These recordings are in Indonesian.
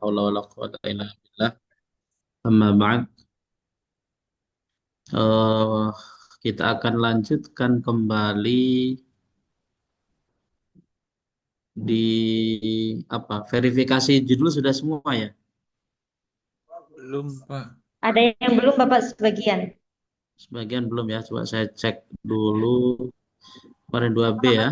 haula wala quwata illa billah. Amma ba'd. Eh, kita akan lanjutkan kembali di verifikasi judul sudah semua ya. Belum, Pak. Ada yang belum Bapak sebagian. Sebagian belum ya. Coba saya cek dulu. Kemarin 2B Bapak ya.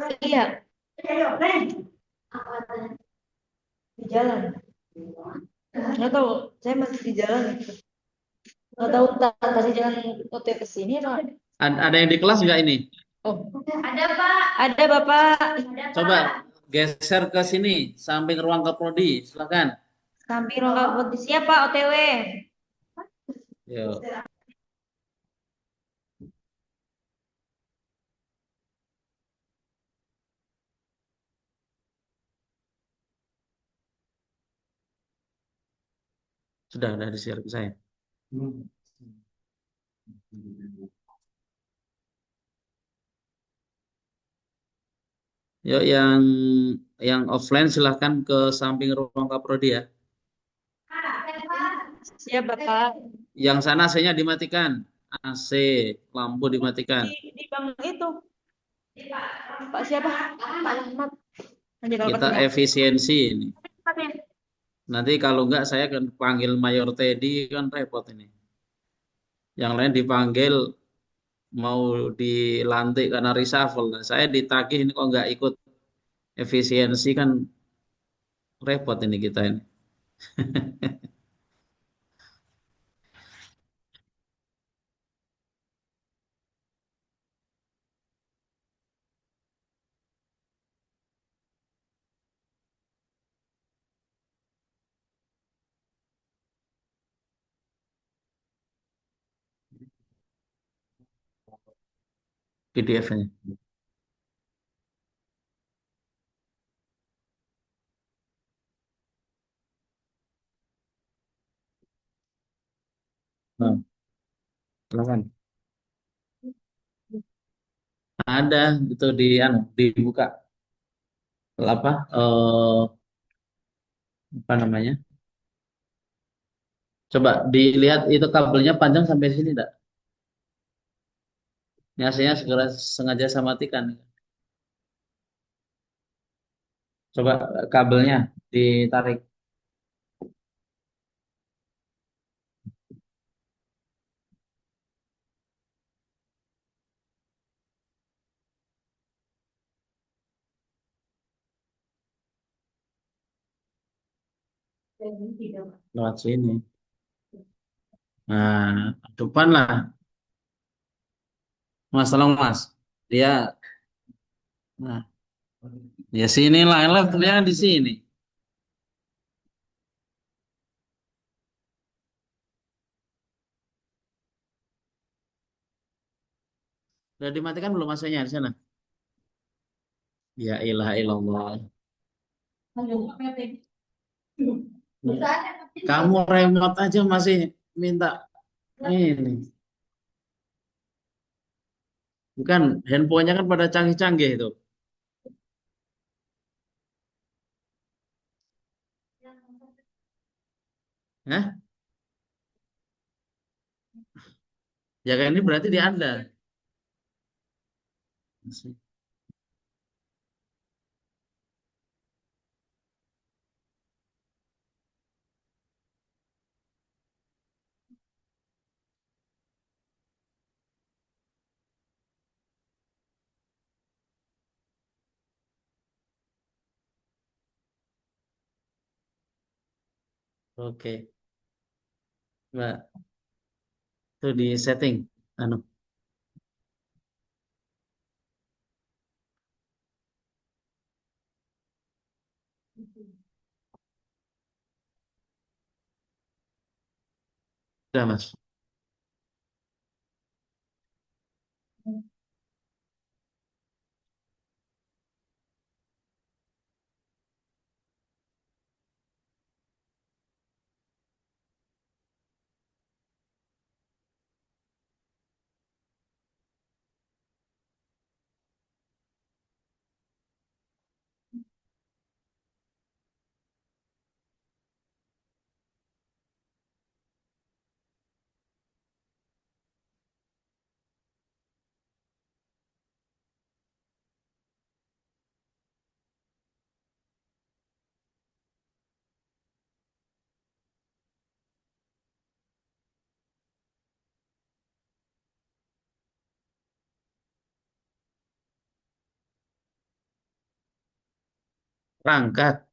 masih iya di jalan. Nggak tahu, saya masih di jalan itu. Nggak tahu tadi jalan OT ke sini apa. Ada yang di kelas nggak ini? Oh, ada Pak. Ada Bapak. Coba geser ke sini, samping ruang keprodi. Silakan. Samping ruang kompetisi siapa OTW? Yuk. Sudah di-share ke saya. Yuk yang offline silahkan ke samping ruang kaprodi ya. Siap Bapak. Yang sana AC-nya dimatikan. AC, lampu dimatikan. Di bank itu. Pak siapa? Pak Ahmad. Nanti kalau Kita ketemu. efisiensi ini. Tempatnya. Nanti kalau enggak saya akan panggil Mayor Teddy kan repot ini. Yang lain dipanggil mau dilantik karena reshuffle. Nah, saya ditagih ini kok enggak ikut efisiensi kan repot ini kita ini. PDF-nya. Nah, silakan. Ada itu dibuka apa apa namanya? Coba dilihat itu kabelnya panjang sampai sini enggak? Ini AC-nya segera sengaja saya matikan. Coba kabelnya ditarik. Lewat sini. Nah, depan lah. Mas, tolong Mas. Dia, nah, ya sini lah. Laptopnya kan di sini. Udah dimatikan belum masanya di sana? Ya ilah ilallah. Kamu remote aja masih minta ini. Bukan, handphonenya kan pada canggih-canggih itu. Hah? Ya kan ini berarti di Anda. Oke, Mbak. Itu di setting. Anu, udah Mas. Rangkat.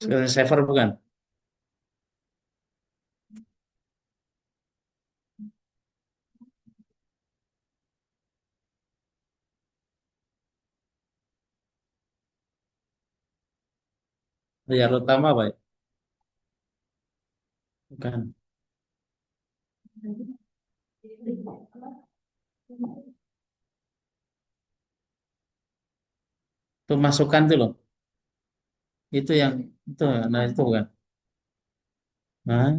Screensaver bukan? Layar utama Pak? Bukan. Itu masukan tuh loh. Itu yang itu, nah itu bukan. Nah,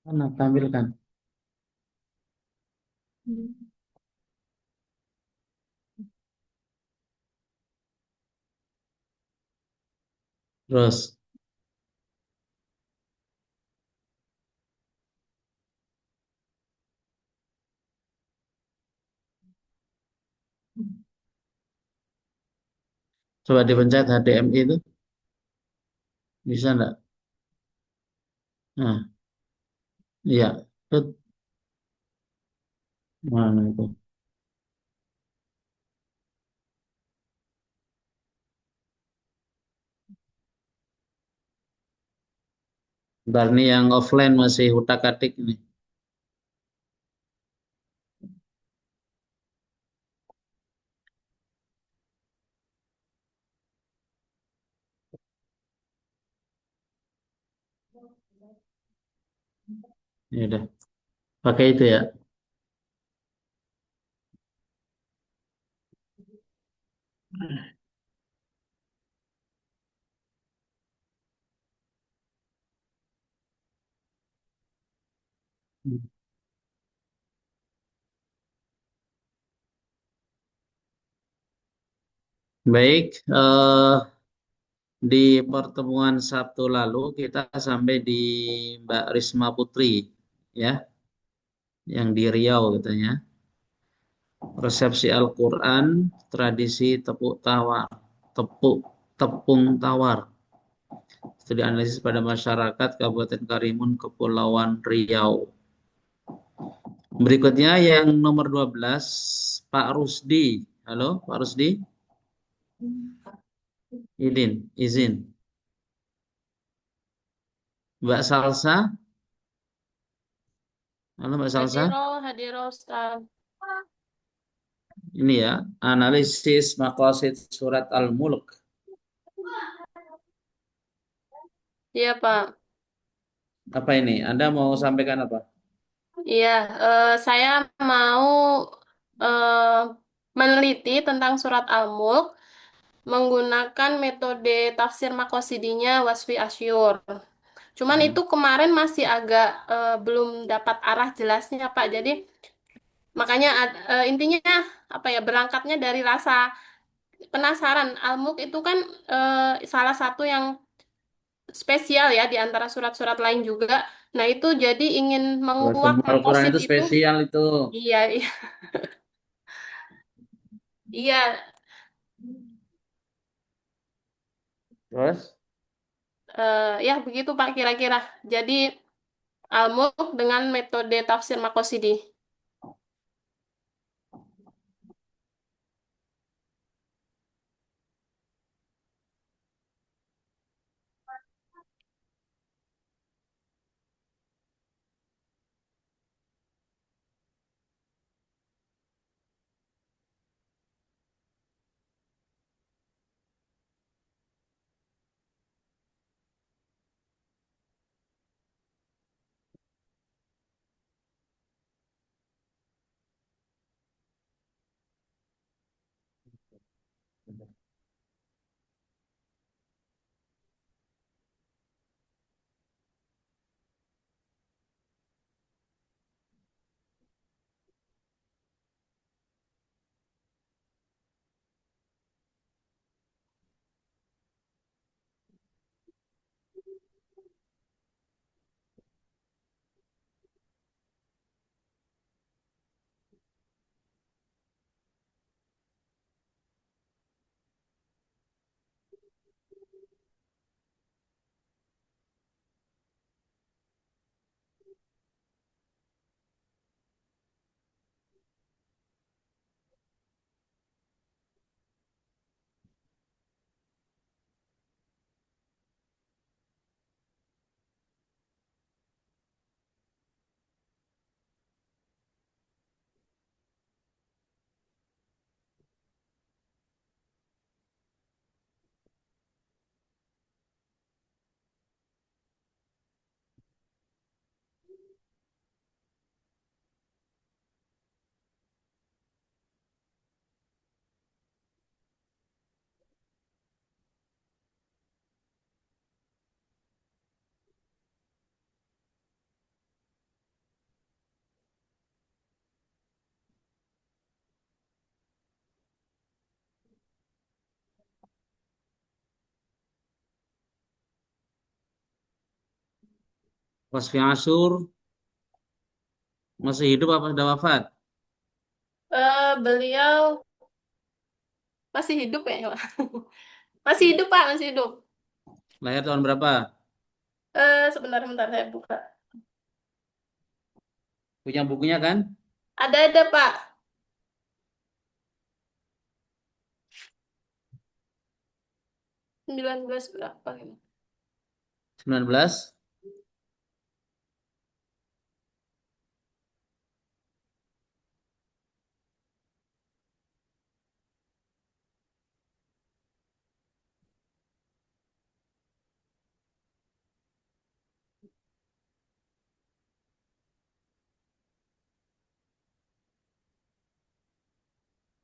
mana tampilkan. Terus coba dipencet HDMI itu bisa enggak? Nah, iya. Tut. Mana itu? Bentar nih yang offline masih utak-atik ini. Ya udah, pakai itu ya. Baik, di pertemuan Sabtu lalu kita sampai di Mbak Risma Putri, ya, yang di Riau katanya. Resepsi Al-Quran, tradisi tepung tawar. Studi analisis pada masyarakat Kabupaten Karimun, Kepulauan Riau. Berikutnya yang nomor 12, Pak Rusdi. Halo, Pak Rusdi. Izin. Mbak Salsa. Halo, Mbak Salsa. Hadiro, Ustaz. Ini ya, analisis maqasid surat Al-Mulk. Iya, Pak. Apa ini? Anda mau sampaikan apa? Iya, saya mau eh, meneliti tentang surat Al-Mulk menggunakan metode tafsir makosidinya Wasfi Asyur. Cuman Hmm. itu kemarin masih agak belum dapat arah jelasnya, Pak. Jadi makanya intinya apa ya, berangkatnya dari rasa penasaran. Al-Mulk itu kan salah satu yang spesial ya di antara surat-surat lain juga. Nah, itu jadi ingin Wah, menguak semua Al-Quran makosid itu itu. spesial itu. Iya, iya, iya. Terus? Ya begitu Pak kira-kira. Jadi Al-Mulk dengan metode tafsir Makosidi. Wasfi Asyur masih hidup apa sudah wafat? Beliau masih hidup ya, Pak? Masih hidup, Pak, masih hidup. Lahir tahun berapa? Sebentar, saya buka. Punya bukunya kan? Ada, Pak. 19 berapa ini? 19?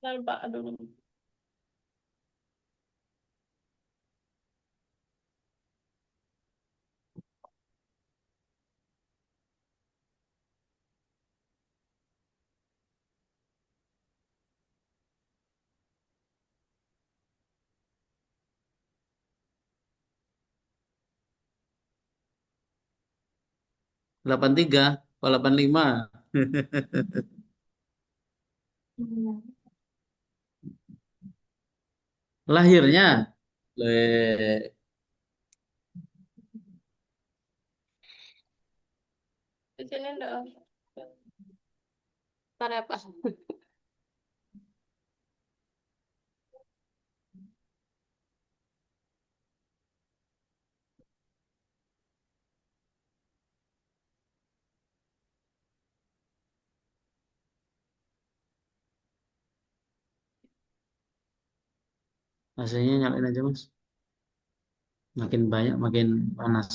Lalu, Pak, aduh. 83 atau 85? Lahirnya? Di sini dong. Ntar ya, Pak. AC-nya nyalain aja mas. Makin banyak makin panas.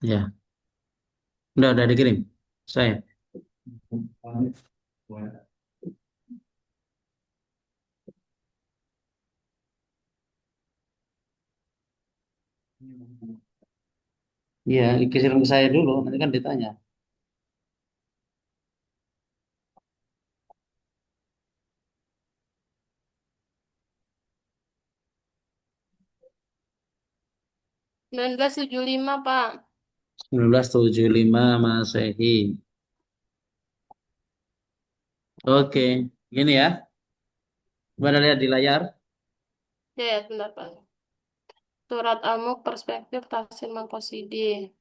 Ya, udah dikirim. Saya. Iya, kirim ke saya dulu. Nanti kan ditanya. 1975, Pak. 1975 Masehi. Oke, gini ya. Coba lihat di layar. Ya, bentar, Pak. Surat Al-Mulk Perspektif Tafsir Maqasidi.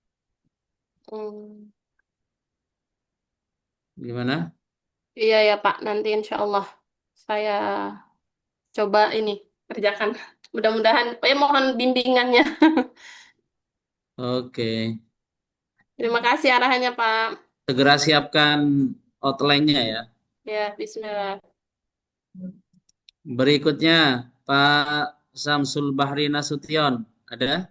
Hmm. Gimana? Iya ya, Pak. Nanti insya Allah saya coba ini kerjakan. Mudah-mudahan, mohon bimbingannya. Oke. Terima kasih arahannya, Pak. Segera siapkan outline-nya ya. Ya, Bismillah. Berikutnya Pak Samsul Bahri Nasution. Ada?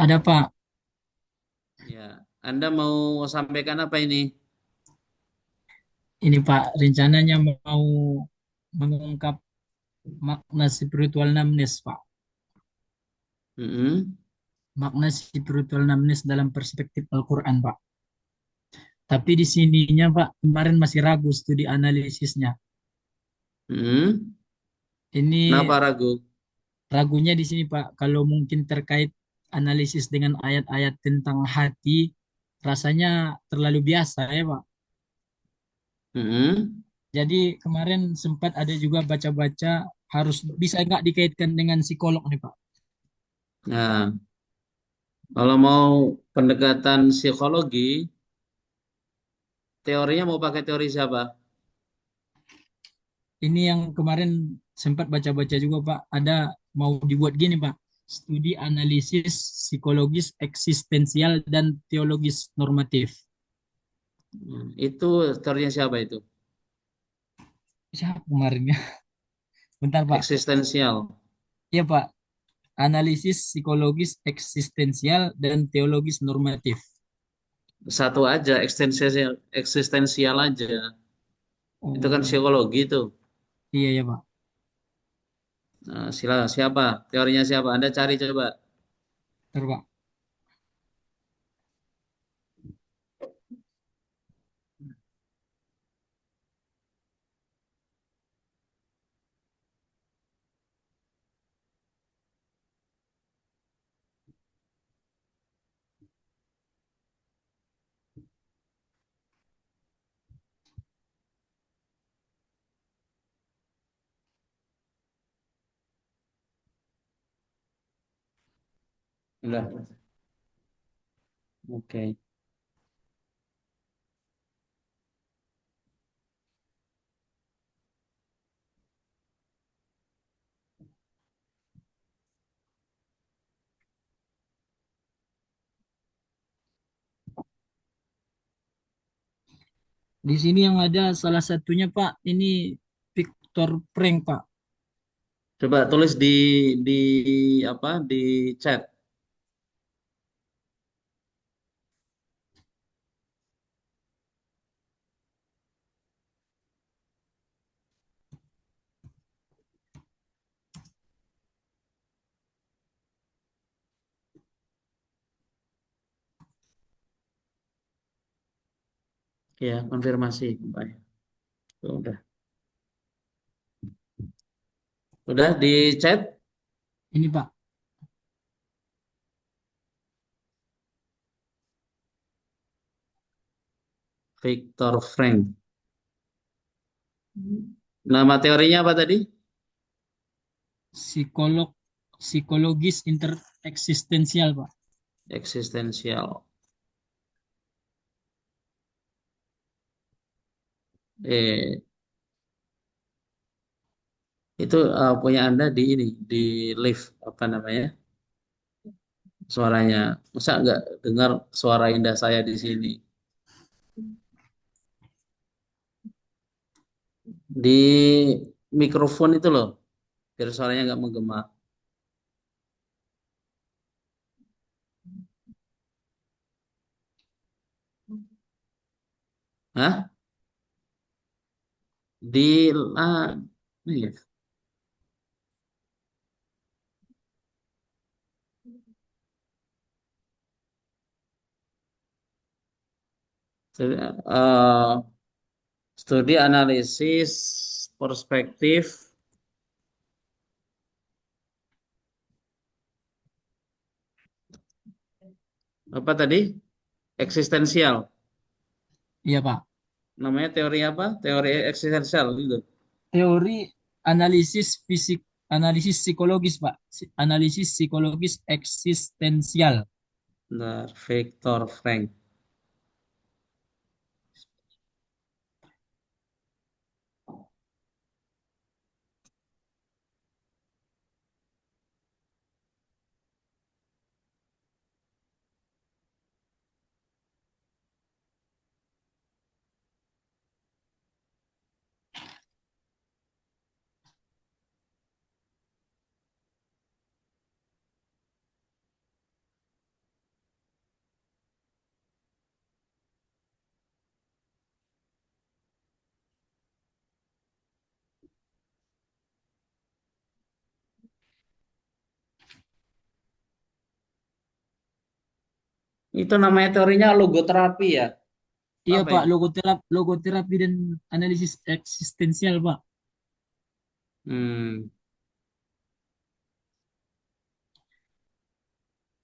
Ada Pak, Ya. Anda mau sampaikan apa ini? ini Pak rencananya mau mengungkap makna spiritual numbness Pak. Mm-mm. Makna spiritual numbness dalam perspektif Al-Quran Pak. Tapi di sininya Pak kemarin masih ragu studi analisisnya. Mm-mm. Ini Kenapa ragu? ragunya di sini Pak, kalau mungkin terkait analisis dengan ayat-ayat tentang hati, rasanya terlalu biasa ya Pak. Mm-mm. Jadi kemarin sempat ada juga baca-baca harus bisa nggak dikaitkan dengan psikolog nih Pak. Nah, kalau mau pendekatan psikologi, teorinya mau pakai teori siapa? Ini yang kemarin sempat baca-baca juga Pak, ada mau dibuat gini Pak, studi analisis psikologis eksistensial dan teologis normatif. Itu teorinya siapa itu? Siapa kemarin ya? Bentar Pak. Eksistensial. Iya Pak, analisis psikologis eksistensial dan teologis normatif. Satu aja, eksistensial, eksistensial aja. Itu kan Oh, psikologi itu. iya ya Pak. Nah, siapa? Teorinya siapa? Anda cari coba. Bentar Pak. Udah. Oke. Di sini yang ada salah satunya Pak, ini Victor Frank Pak. Coba tulis di apa di chat. Ya, konfirmasi, Pak. Udah. Udah di chat Ini Pak, Victor Frank. Nama teorinya apa tadi? psikolog psikologis intereksistensial Pak. Eksistensial. Eh, itu punya Anda di ini, di live apa namanya? Suaranya. Masa nggak dengar suara indah saya di sini? Di mikrofon itu loh, biar suaranya nggak menggema. Hah? Di nih, eh, studi analisis perspektif apa tadi? Eksistensial. Iya Pak. Namanya teori apa? Teori eksistensial gitu. Teori analisis psikologis Pak. Analisis psikologis eksistensial. Bentar, Victor Frank. Itu namanya teorinya logoterapi ya? Iya Apa Pak, itu? logoterapi dan analisis eksistensial Pak. Hmm,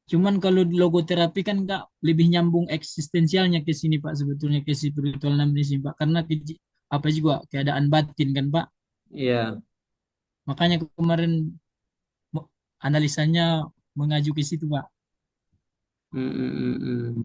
Cuman kalau di logoterapi kan nggak lebih nyambung eksistensialnya ke sini Pak, sebetulnya ke spiritual namanya Pak. Karena apa juga keadaan batin kan Pak. iya. Makanya kemarin mo- analisanya mengaju ke situ Pak. Hmm, hmm, hmm, hmm.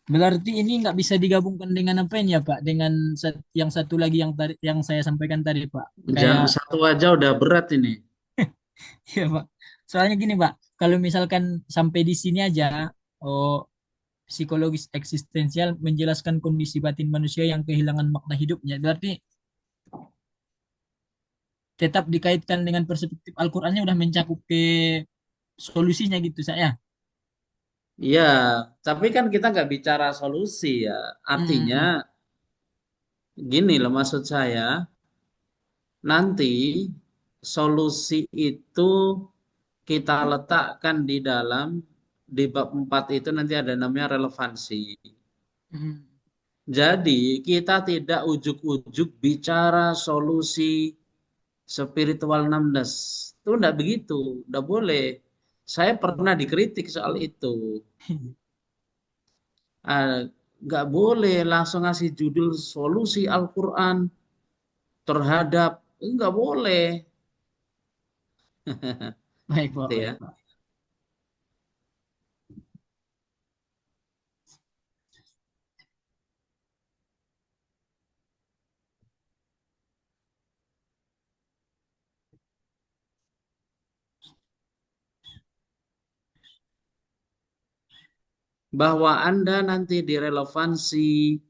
Berarti ini nggak bisa digabungkan dengan apa ini ya Pak? Dengan yang satu lagi yang saya sampaikan tadi Pak. Jangan Kayak satu aja udah berat ini. ya Pak. Soalnya gini Pak, kalau misalkan sampai di sini aja, oh psikologis eksistensial menjelaskan kondisi batin manusia yang kehilangan makna hidupnya. Berarti tetap dikaitkan dengan perspektif Al-Qur'annya udah mencakup ke solusinya gitu saya. Iya, tapi kan kita nggak bicara solusi ya. Artinya Hmm. gini loh maksud saya, nanti solusi itu kita letakkan di dalam di bab 4 itu nanti ada namanya relevansi. Hmm. Jadi kita tidak ujuk-ujuk bicara solusi spiritual numbness. Itu enggak begitu, enggak boleh. Saya pernah dikritik soal itu. Ah, nggak boleh langsung ngasih judul solusi Al-Quran terhadap, nggak boleh. Baik, Pak, Gitu ya. baik, Pak. Bahwa Anda nanti direlevansi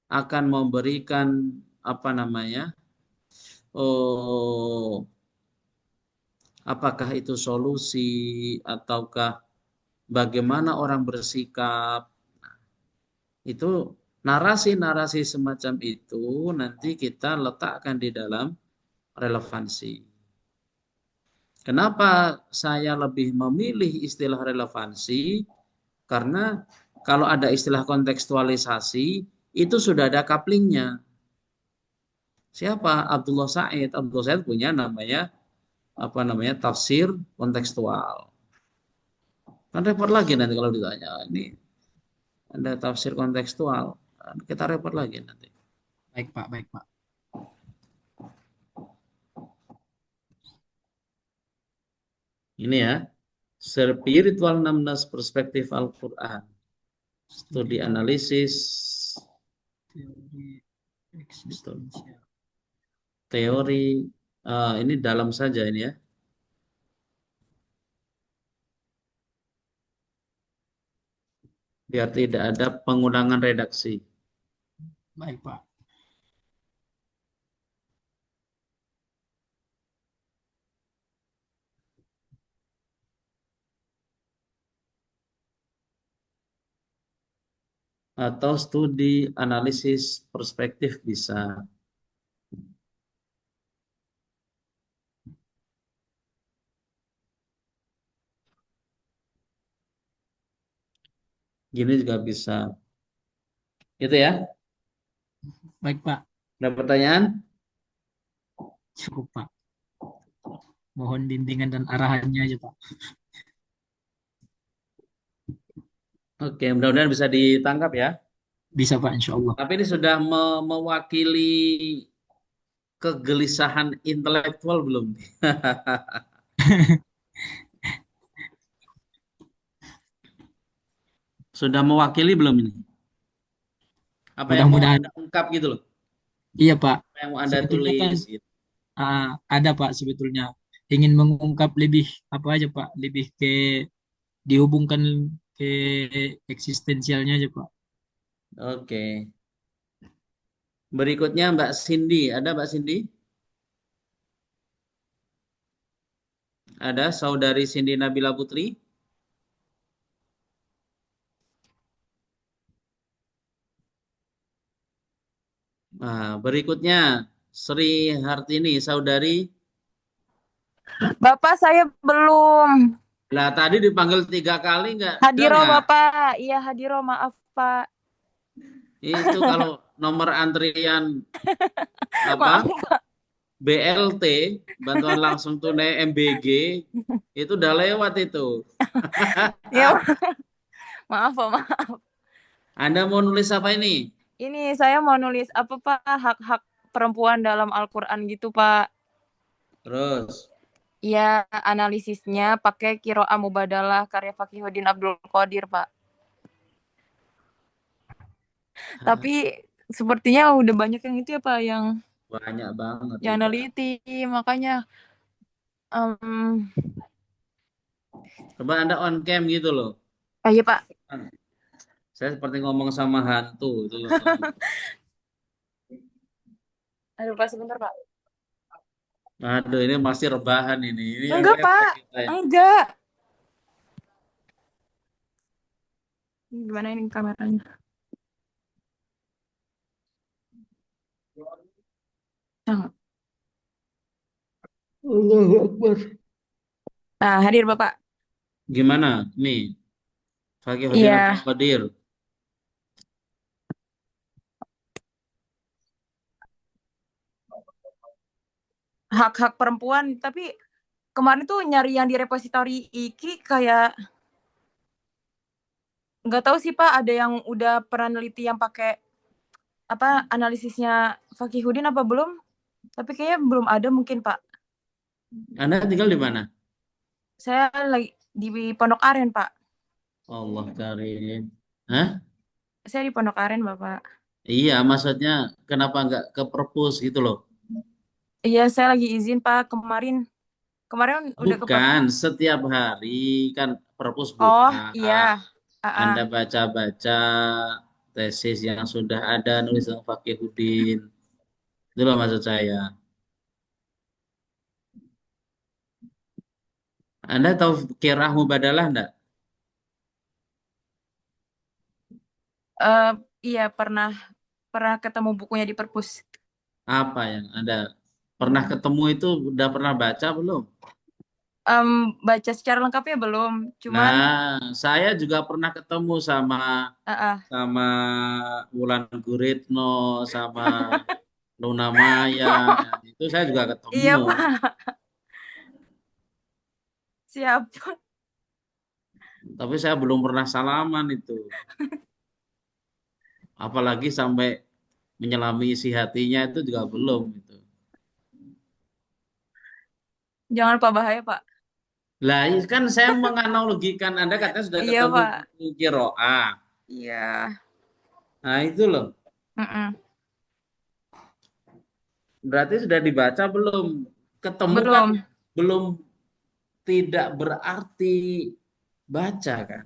akan memberikan apa namanya, oh, apakah itu solusi ataukah bagaimana orang bersikap, itu narasi-narasi semacam itu nanti kita letakkan di dalam relevansi. Kenapa saya lebih memilih istilah relevansi? Karena kalau ada istilah kontekstualisasi, itu sudah ada couplingnya. Siapa? Abdullah Said. Abdullah Said punya namanya apa namanya tafsir kontekstual. Kan repot lagi nanti kalau ditanya ini ada tafsir kontekstual, kita repot lagi nanti. Baik, Pak, baik, Pak. Ini ya, spiritual numbness perspektif Al-Quran, studi analisis, Teori betul. eksistensial. Teori, ini dalam saja ini ya. Biar tidak ada pengulangan redaksi. Baik, Pak. Atau studi analisis perspektif bisa. Gini juga bisa. Gitu ya. Baik, Pak. Ada pertanyaan? Cukup, Pak. Mohon bimbingan dan arahannya aja, Pak. Oke, mudah-mudahan bisa ditangkap ya. Bisa, Pak, insya Allah. Tapi ini sudah mewakili kegelisahan intelektual belum? Sudah mewakili belum ini? Apa yang mau Mudah-mudahan. Anda ungkap gitu loh? Iya, Pak. Apa yang mau Anda Sebetulnya kan tulis gitu? ada, Pak, sebetulnya. Ingin mengungkap lebih, apa aja, Pak? Lebih ke dihubungkan ke eksistensialnya aja, Pak. Oke. Berikutnya Mbak Cindy. Ada Mbak Cindy? Ada saudari Cindy Nabila Putri? Nah, berikutnya Sri Hartini, saudari. Bapak saya belum. Lah tadi dipanggil 3 kali nggak Hadiro dengar. Bapak. Iya Hadiro, maaf Pak. Itu kalau nomor antrian Maaf. apa BLT, bantuan langsung tunai MBG, itu udah lewat itu. Ya, maaf Pak, maaf. Anda mau nulis apa ini? Ini saya mau nulis apa Pak, hak-hak perempuan dalam Al-Qur'an gitu Pak. Terus, Iya, analisisnya pakai Qiraah Mubadalah karya Fakhruddin Abdul Qadir Pak. Tapi sepertinya udah banyak yang itu ya Pak, yang banyak banget. yang Itu. neliti, makanya Coba Anda on cam gitu loh. iya Pak. Saya seperti ngomong sama hantu itu loh. Aduh Pak, sebentar Pak. Aduh, ini masih rebahan ini. Ini yang Enggak repot Pak, kita ya. enggak. Gimana ini kameranya? Jangan. Allahu Akbar. Nah, hadir Bapak. Gimana? Nih, Fakhruddin Iya. Abdul Qadir. hak-hak perempuan. Tapi kemarin tuh nyari yang di repositori IKI kayak nggak tahu sih Pak, ada yang udah pernah neliti yang pakai apa analisisnya Fakihudin apa belum? Tapi kayaknya belum ada mungkin Pak. Anda tinggal di mana? Saya lagi di Pondok Aren Pak. Allah Karim. Hah? Saya di Pondok Aren Bapak. Iya, maksudnya kenapa nggak ke perpus gitu loh? Iya saya lagi izin Pak kemarin. Kemarin udah ke Bukan, setiap hari kan perpus Oh buka. iya. Anda Ah. baca-baca tesis yang sudah ada nulis tentang Fakihudin. Itulah maksud saya. Anda tahu Qiraah Mubadalah enggak? Eh, iya pernah pernah ketemu bukunya di perpus. Apa yang Anda pernah ketemu itu udah pernah baca belum? Em, Baca secara lengkapnya belum. Cuman Nah, saya juga pernah ketemu sama ah. sama Wulan Guritno, sama Luna Maya. Itu saya juga ketemu. Iya Pak. Siap. Tapi saya belum pernah salaman itu. Apalagi sampai menyelami isi hatinya itu juga belum gitu. Jangan Pak bahaya Pak. Lah, kan saya menganalogikan Anda katanya sudah Iya ketemu Pak. buku Qiraah. Iya. Nah, itu loh. Mm-mm. Berarti sudah dibaca belum? Ketemu kan Belum. belum tidak berarti baca kan.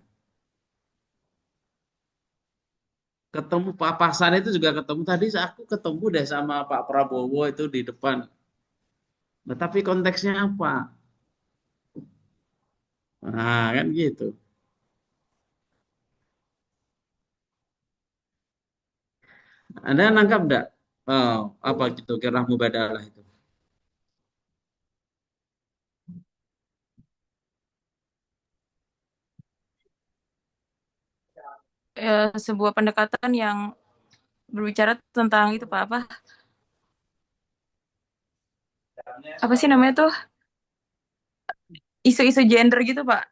Ketemu papasan itu juga ketemu tadi aku ketemu deh sama Pak Prabowo itu di depan. Nah, tapi konteksnya apa? Nah, kan gitu. Anda nangkap enggak? Oh, apa gitu kira mubadalah itu? Sebuah pendekatan yang berbicara tentang itu Pak apa? Apa sih namanya tuh? Isu-isu gender gitu Pak.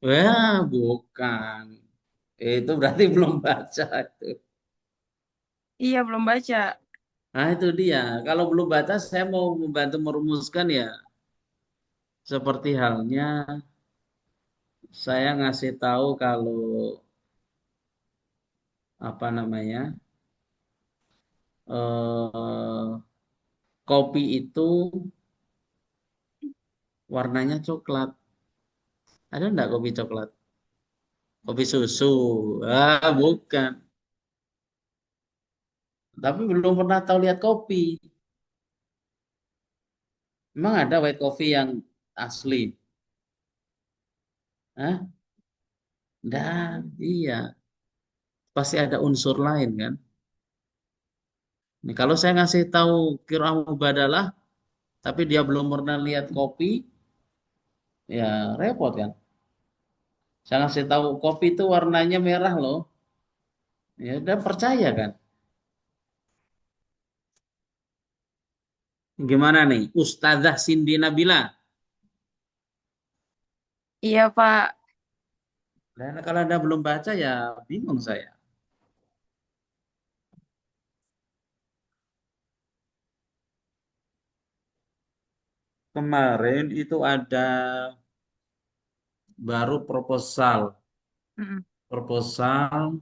Wah, bukan. Itu berarti belum baca itu. Iya belum baca. Nah, itu dia. Kalau belum baca, saya mau membantu merumuskan ya. Seperti halnya saya ngasih tahu kalau apa namanya eh, kopi itu warnanya coklat. Ada enggak kopi coklat? Kopi susu. Ah, bukan. Tapi belum pernah tahu lihat kopi. Memang ada white coffee yang asli? Hah? Dan iya, pasti ada unsur lain kan. Nih, kalau saya ngasih tahu Qiraah Mubadalah, tapi dia belum pernah lihat kopi, ya repot kan. Saya ngasih tahu kopi itu warnanya merah loh, ya udah percaya kan. Gimana nih, Ustazah Cindy Nabila? Iya Pak. Dan kalau anda belum baca ya bingung saya. Kemarin itu ada baru Mm-mm. proposal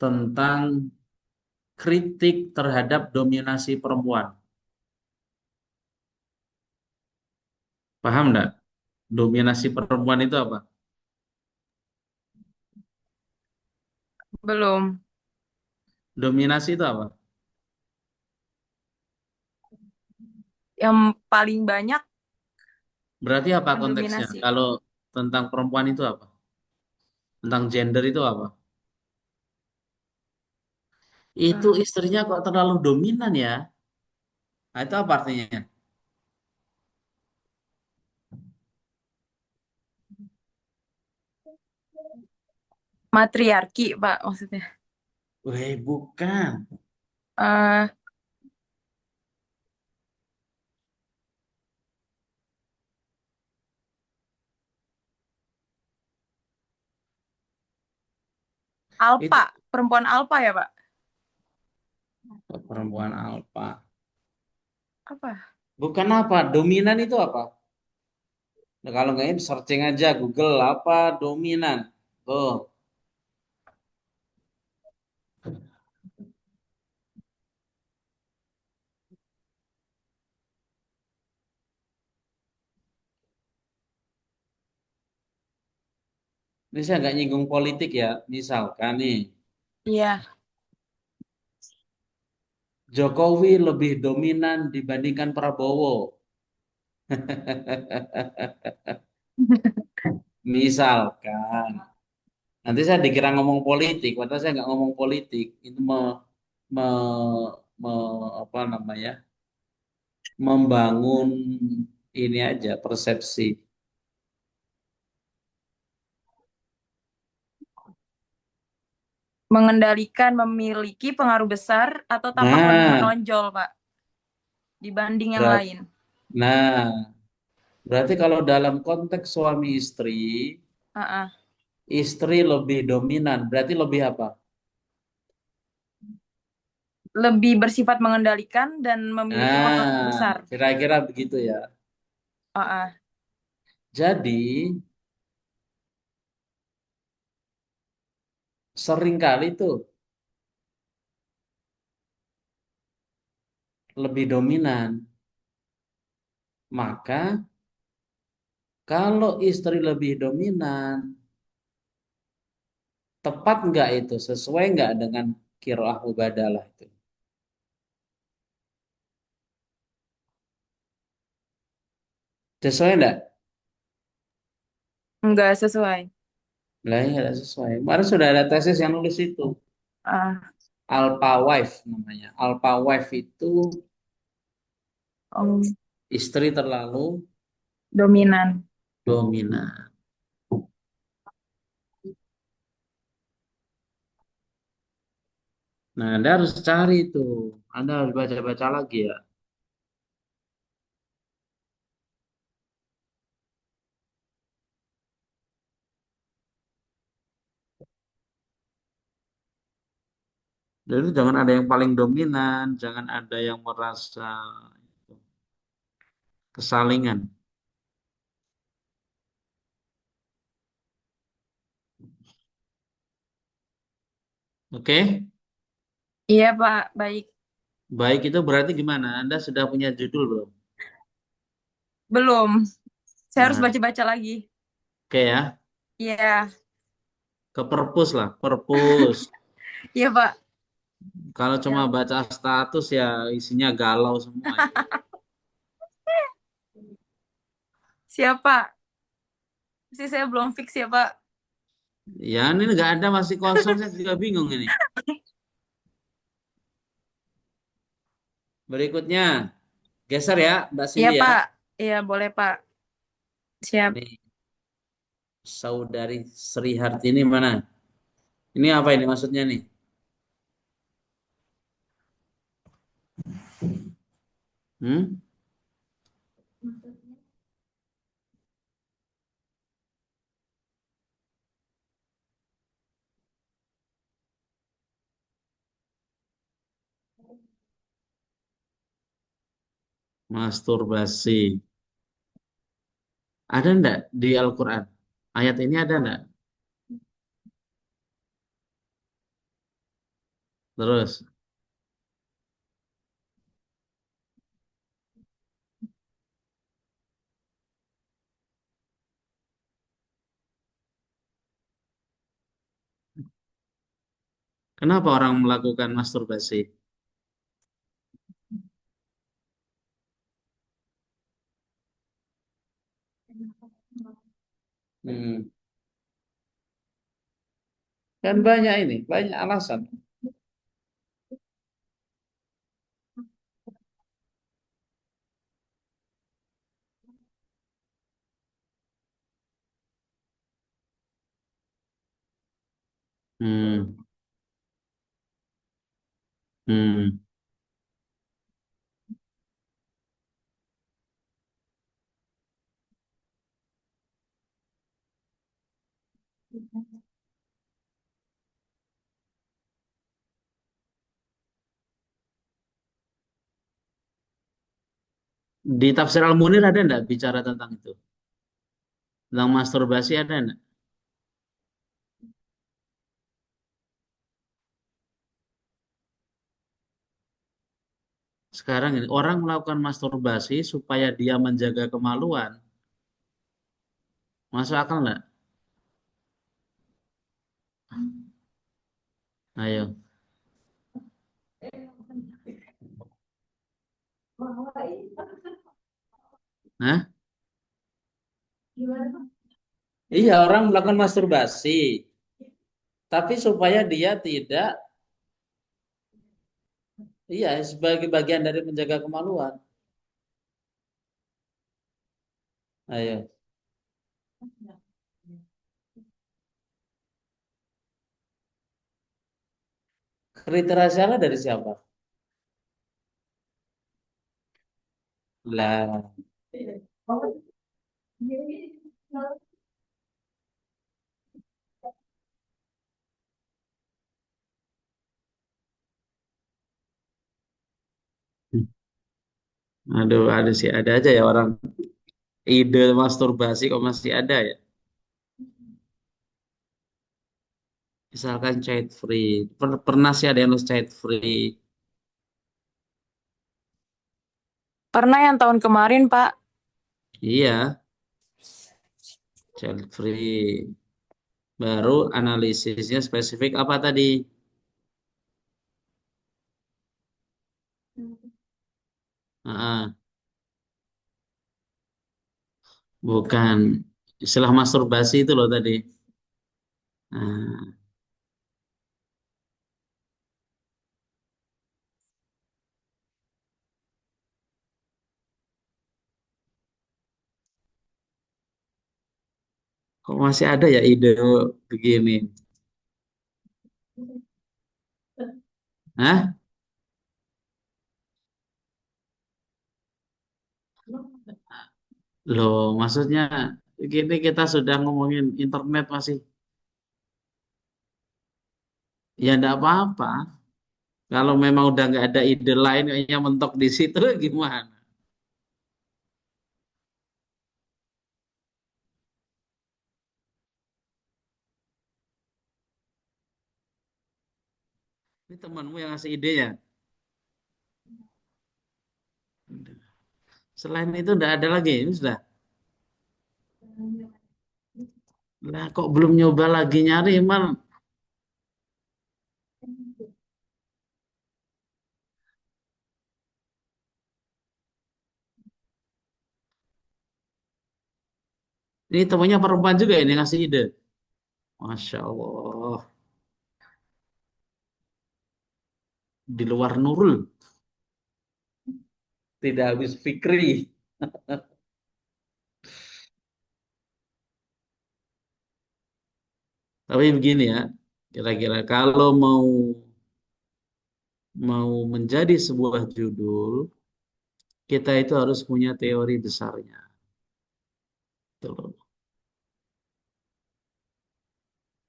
tentang kritik terhadap dominasi perempuan. Paham enggak? Dominasi perempuan itu apa? Belum. Dominasi itu apa? Yang paling banyak Berarti apa konteksnya? mendominasi. Kalau tentang perempuan itu apa? Tentang gender itu apa? Itu Eh, istrinya kok terlalu dominan ya? Nah, itu apa artinya? Matriarki Pak maksudnya. Weh, bukan. Eh, Itu Alpa, perempuan Alpa ya, Pak? perempuan alfa. Apa? Bukan apa? Dominan itu apa? Nah, kalau nggak ini searching aja Google apa dominan. Tuh, ini saya nggak nyinggung politik ya. Misalkan nih, Iya. Jokowi lebih dominan dibandingkan Prabowo. Misalkan. Nanti saya dikira ngomong politik, padahal saya nggak ngomong politik. Itu me, apa namanya? Membangun ini aja persepsi. Mengendalikan, memiliki pengaruh besar atau tampak lebih Nah, menonjol, Pak, dibanding yang berat. lain. Nah, berarti kalau dalam konteks suami istri, Ah, ah. istri lebih dominan. Berarti lebih apa? Lebih bersifat mengendalikan dan memiliki pengaruh Nah, besar. kira-kira begitu ya. Ah, ah. Jadi, seringkali tuh lebih dominan. Maka, kalau istri lebih dominan, tepat nggak itu? Sesuai nggak dengan qiraah mubadalah itu? Sesuai nggak? Enggak sesuai. Lah ya nggak sesuai. Kemarin sudah ada tesis yang nulis itu. Ah, Alpha wife namanya. Alpha wife itu oh, istri terlalu dominan. dominan. Nah, Anda harus cari itu. Anda harus baca-baca lagi ya. Jadi jangan ada yang paling dominan, jangan ada yang merasa kesalingan. Oke? Iya, Pak, baik. Baik itu berarti gimana? Anda sudah punya judul belum? Belum. Saya harus Nah, baca-baca lagi. oke ya. Iya. Ke perpus lah, perpus. Iya, Pak. Kalau cuma Ya. baca status ya isinya galau semua itu. Siapa? Sih saya belum fix ya, Pak. Ya ini nggak ada masih kosong, saya juga bingung ini. Berikutnya, geser ya Mbak Iya, Cindy ya. Pak. Iya, boleh, Pak. Siap. Nih, saudari Sri Hartini mana? Ini apa ini maksudnya nih? Hmm? Masturbasi. Ada enggak di Al-Quran? Ayat ini ada enggak? Terus, kenapa orang melakukan masturbasi? Hmm. Kan banyak ini, banyak alasan. Hmm. Hmm. Di tafsir Al-Munir ada enggak bicara tentang itu? Tentang masturbasi ada enggak? Sekarang ini orang melakukan masturbasi supaya dia menjaga kemaluan. Masuk akal enggak? Ayo. Hah? Iya, orang melakukan masturbasi. Tapi supaya dia tidak, iya, sebagai bagian dari menjaga kemaluan. Ayo. Kriteria salah dari siapa? Lah, aduh, ada sih, ada aja ya orang ide masturbasi kok masih ada ya. Misalkan child free, pernah sih ada yang nulis child free. Pernah yang tahun kemarin, Pak. Iya, child free. Baru analisisnya spesifik apa tadi? Ah, bukan istilah masturbasi itu loh tadi. Nah, kok masih ada ya ide begini? Hah? Loh, maksudnya gini kita sudah ngomongin internet masih, ya enggak apa-apa. Kalau memang udah nggak ada ide lain kayaknya mentok di situ gimana? Ini temanmu yang ngasih idenya. Selain itu enggak ada lagi. Ini sudah. Lah kok belum nyoba lagi nyari mal? Ini temannya perempuan juga ini ngasih ide. Masya Allah. Di luar Nurul. Tidak habis fikri. Tapi begini ya. Kira-kira kalau mau mau menjadi sebuah judul, kita itu harus punya teori besarnya. Gitu loh.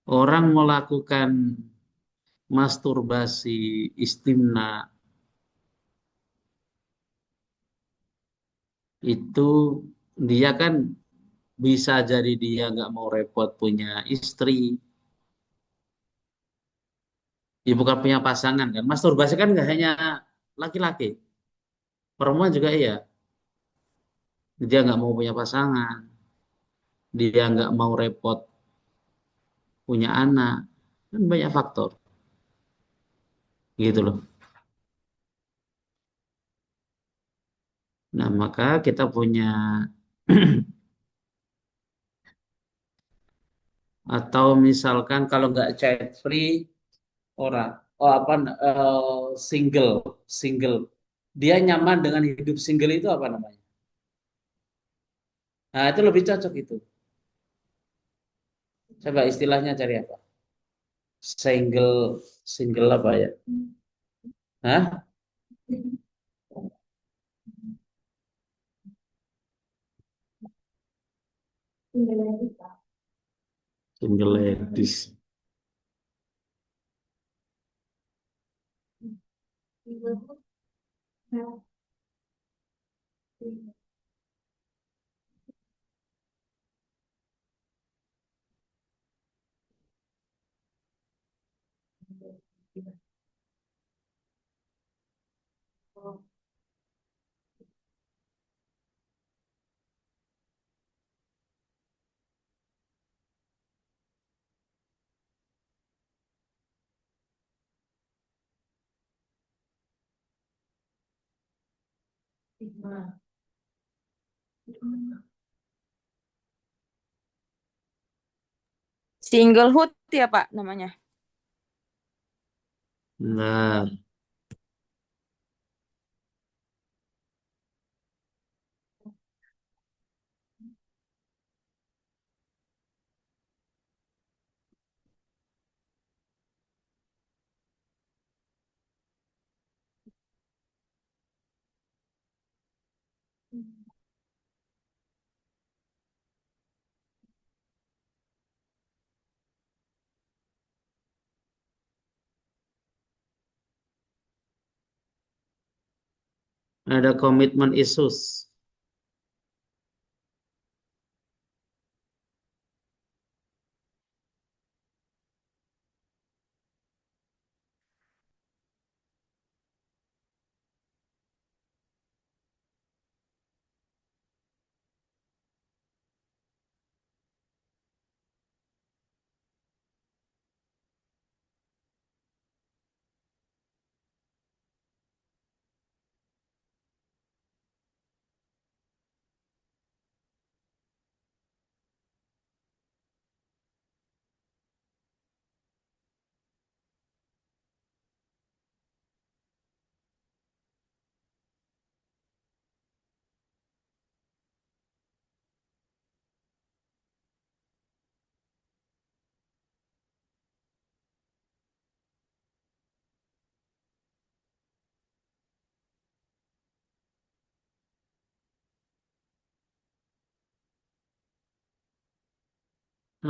Orang melakukan masturbasi, istimna, itu dia kan bisa jadi dia nggak mau repot punya istri, ya bukan punya pasangan kan. Masturbasi kan nggak hanya laki-laki, perempuan juga iya. Dia nggak mau punya pasangan, dia nggak mau repot punya anak, kan banyak faktor, gitu loh. Nah maka kita punya atau misalkan kalau nggak child free orang, oh apa single, single, dia nyaman dengan hidup single itu apa namanya? Nah itu lebih cocok itu. Coba istilahnya cari apa? Single, single apa ya? Hah? Single ladies. Singlehood ya Pak namanya. Benar. Ada komitmen issues.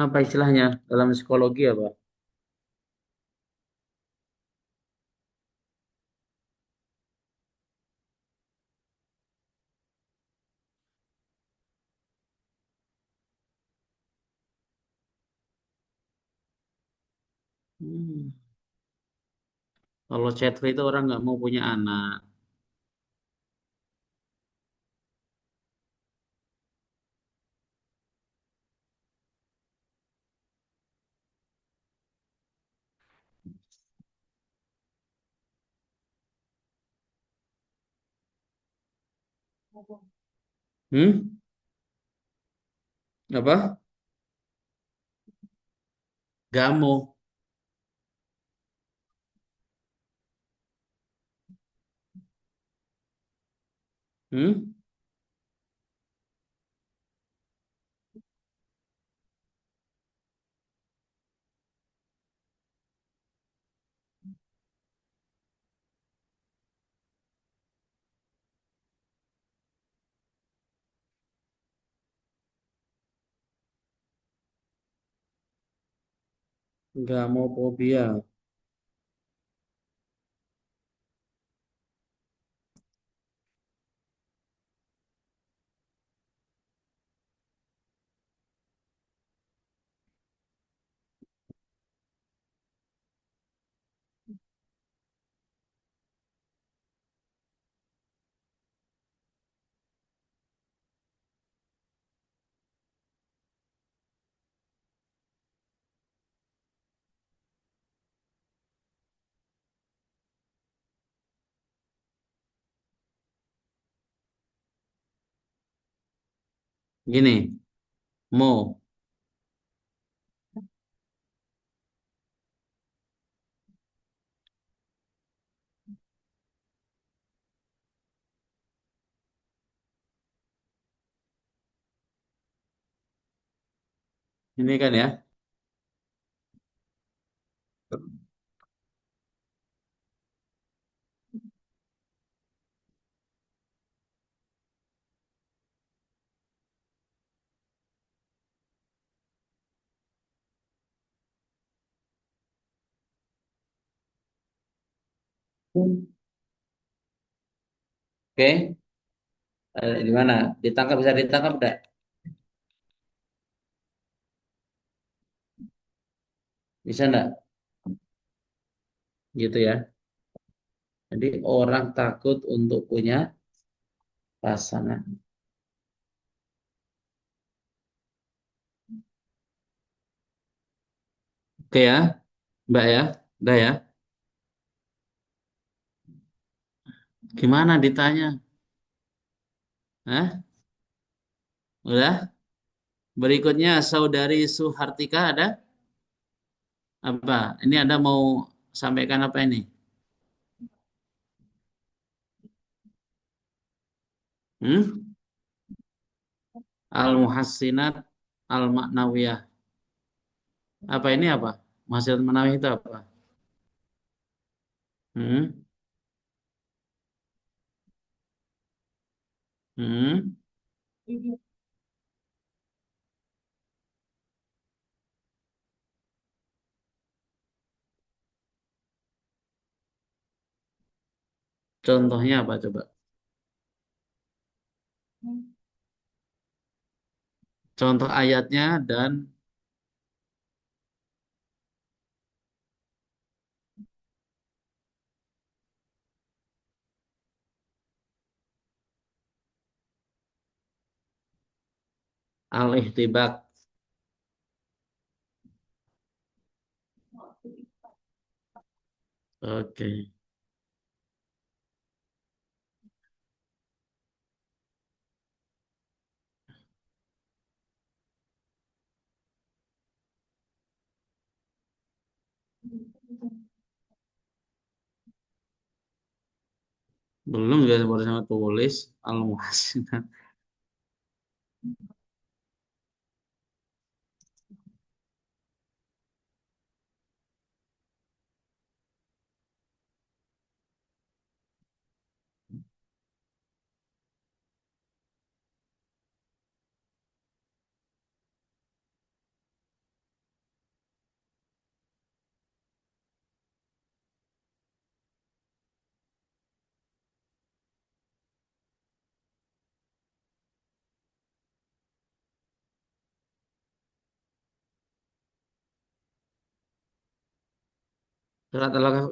Apa istilahnya dalam psikologi apa? Hmm. Kalau chat free itu orang nggak mau punya anak. Hmm? Apa? Gamo. Hmm? Gamophobia. Gini, Mo. Ini kan ya. Oke, di mana? Ditangkap, bisa ditangkap enggak? Bisa enggak? Gitu ya. Jadi orang takut untuk punya pasangan. Oke ya, Mbak ya. Udah ya. Gimana ditanya? Hah? Udah? Berikutnya saudari Suhartika ada? Apa? Ini Anda mau sampaikan apa ini? Hmm? Al-Muhassinat Al-Ma'nawiyah. Apa ini apa? Muhassinat Ma'nawiyah itu apa? Hmm? Hmm? Contohnya apa coba? Contoh ayatnya dan al-ihtibak. Oke. Belum juga baru sama tulis al-muhassinat.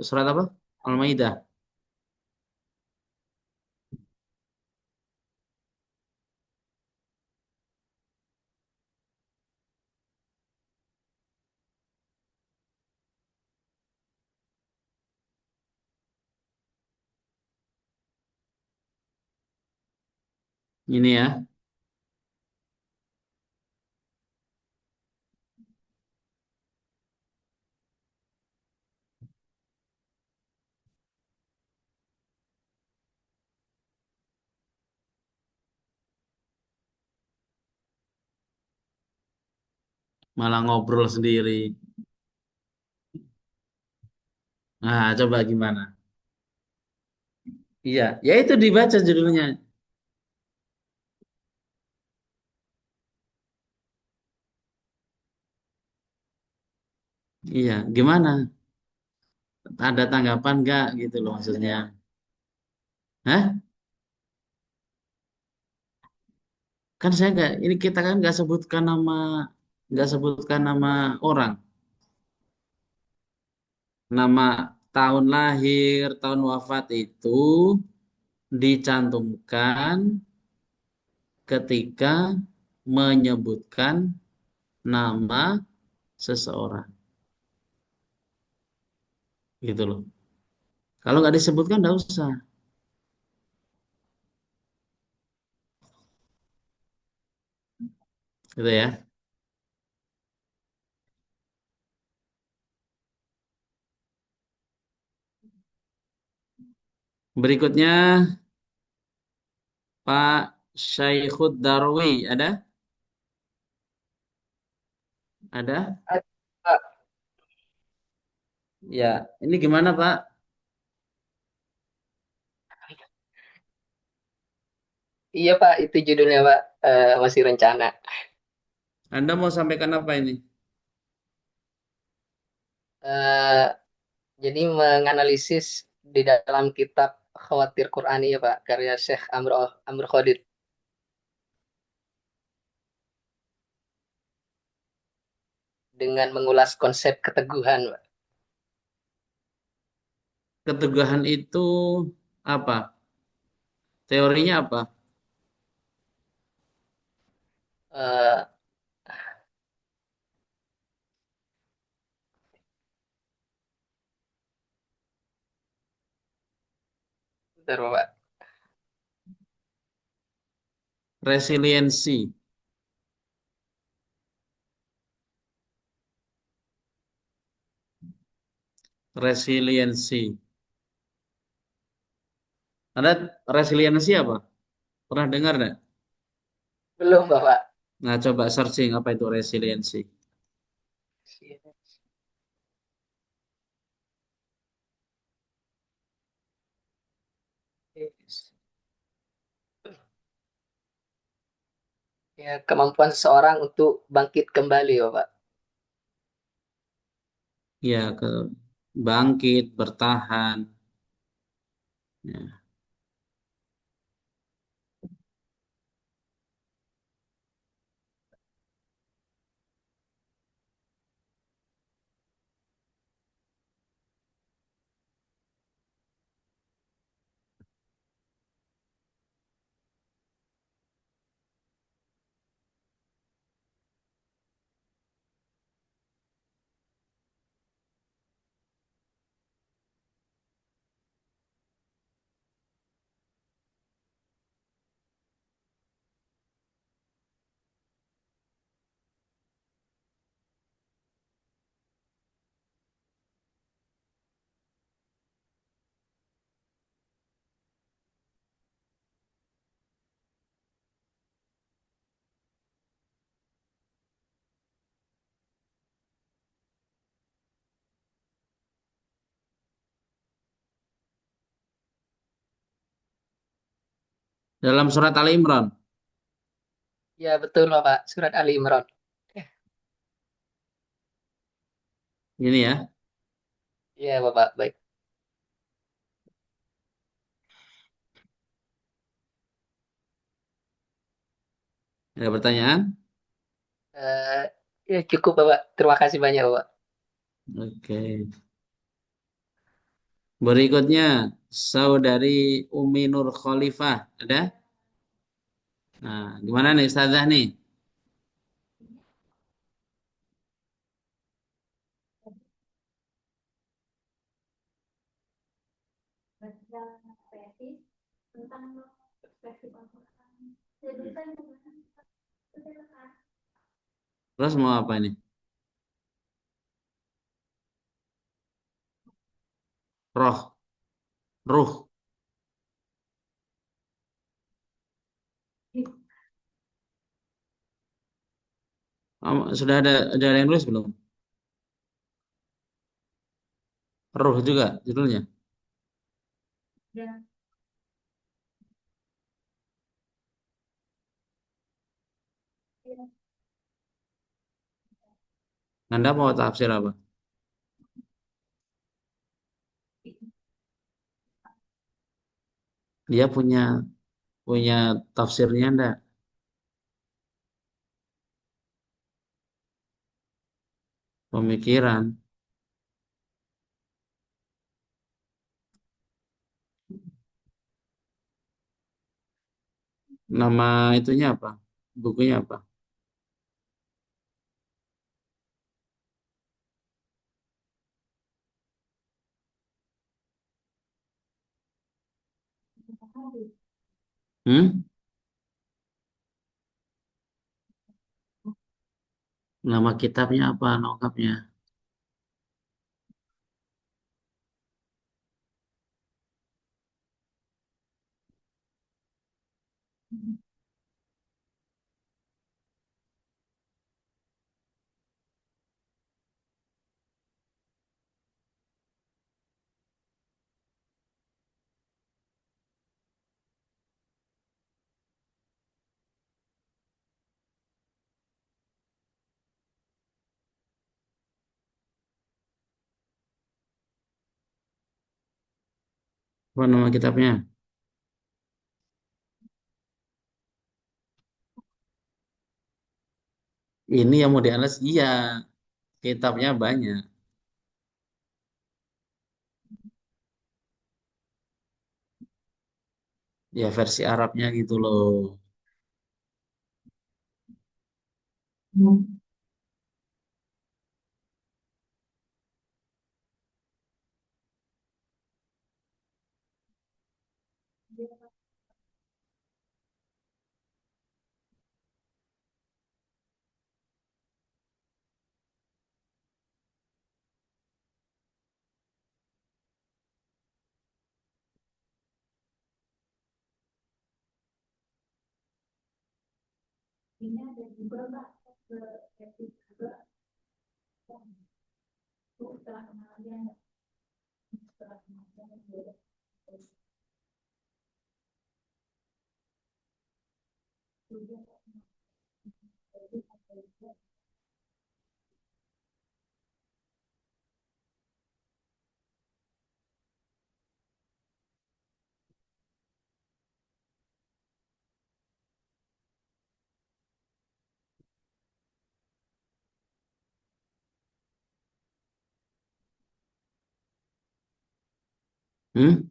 Surat apa? Al-Maidah. Ini ya. Malah ngobrol sendiri. Nah, coba gimana? Iya, ya itu dibaca judulnya. Iya, gimana? Ada tanggapan nggak gitu loh maksudnya? Hah? Kan saya nggak, ini kita kan nggak sebutkan nama orang, nama tahun lahir, tahun wafat itu dicantumkan ketika menyebutkan nama seseorang, gitu loh. Kalau nggak disebutkan nggak usah, gitu ya. Berikutnya Pak Syekhud Darwi ada? Ada? Pak, Ya, ini gimana Pak? iya Pak, itu judulnya Pak. Masih rencana. Anda mau sampaikan apa ini? Eh, jadi menganalisis di dalam kitab Khawatir Qur'ani ya Pak, karya Syekh Amr Khodid dengan mengulas konsep keteguhan, Pak. Keteguhan itu apa? Teorinya apa? Eh, Bentar, Pak. Resiliensi. Resiliensi. Ada resiliensi apa? Pernah dengar nggak? Belum, Bapak. Nah, coba searching apa itu resiliensi. Ya, kemampuan seseorang untuk bangkit kembali, Bapak. Ya, ke bangkit, bertahan. Ya. Dalam surat Ali Imran. Ya, betul, Bapak. Surat Ali Imran. Ini ya. Ya, Bapak. Baik. Ada pertanyaan? Eh, Ya, cukup, Bapak. Terima kasih banyak, Bapak. Oke. Berikutnya, saudari Umi Nur Khalifah. Ada? Nah, gimana nih Ustazah nih? Terus mau apa ini? Roh, ruh. Sudah ada yang nulis belum? Ruh juga judulnya. Anda mau tafsir apa? Dia punya punya tafsirnya enggak? Pemikiran. Nama itunya apa? Bukunya apa? Hmm? Nama kitabnya apa? Lengkapnya. Apa nama kitabnya? Ini yang mau dianalisis, iya, kitabnya banyak. Ya versi Arabnya gitu loh. Hmm?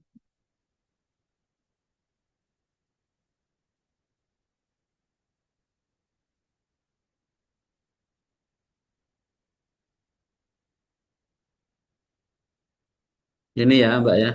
Ini ya, Mbak ya.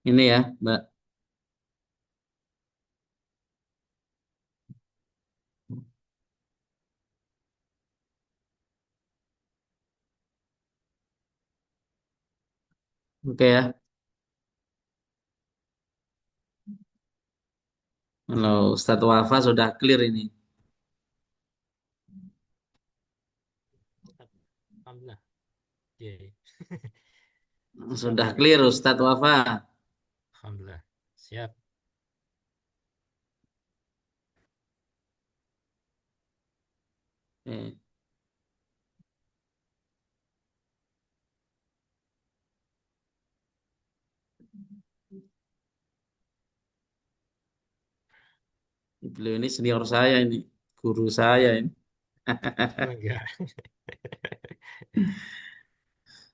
Ini ya, Mbak. Oke ya. Kalau Ustadz Wafa sudah clear ini. Alhamdulillah. Oke. Sudah clear Ustadz Wafa. Alhamdulillah. Siap. Eh, beliau ini senior saya ini. Guru saya ini. Oh, enggak.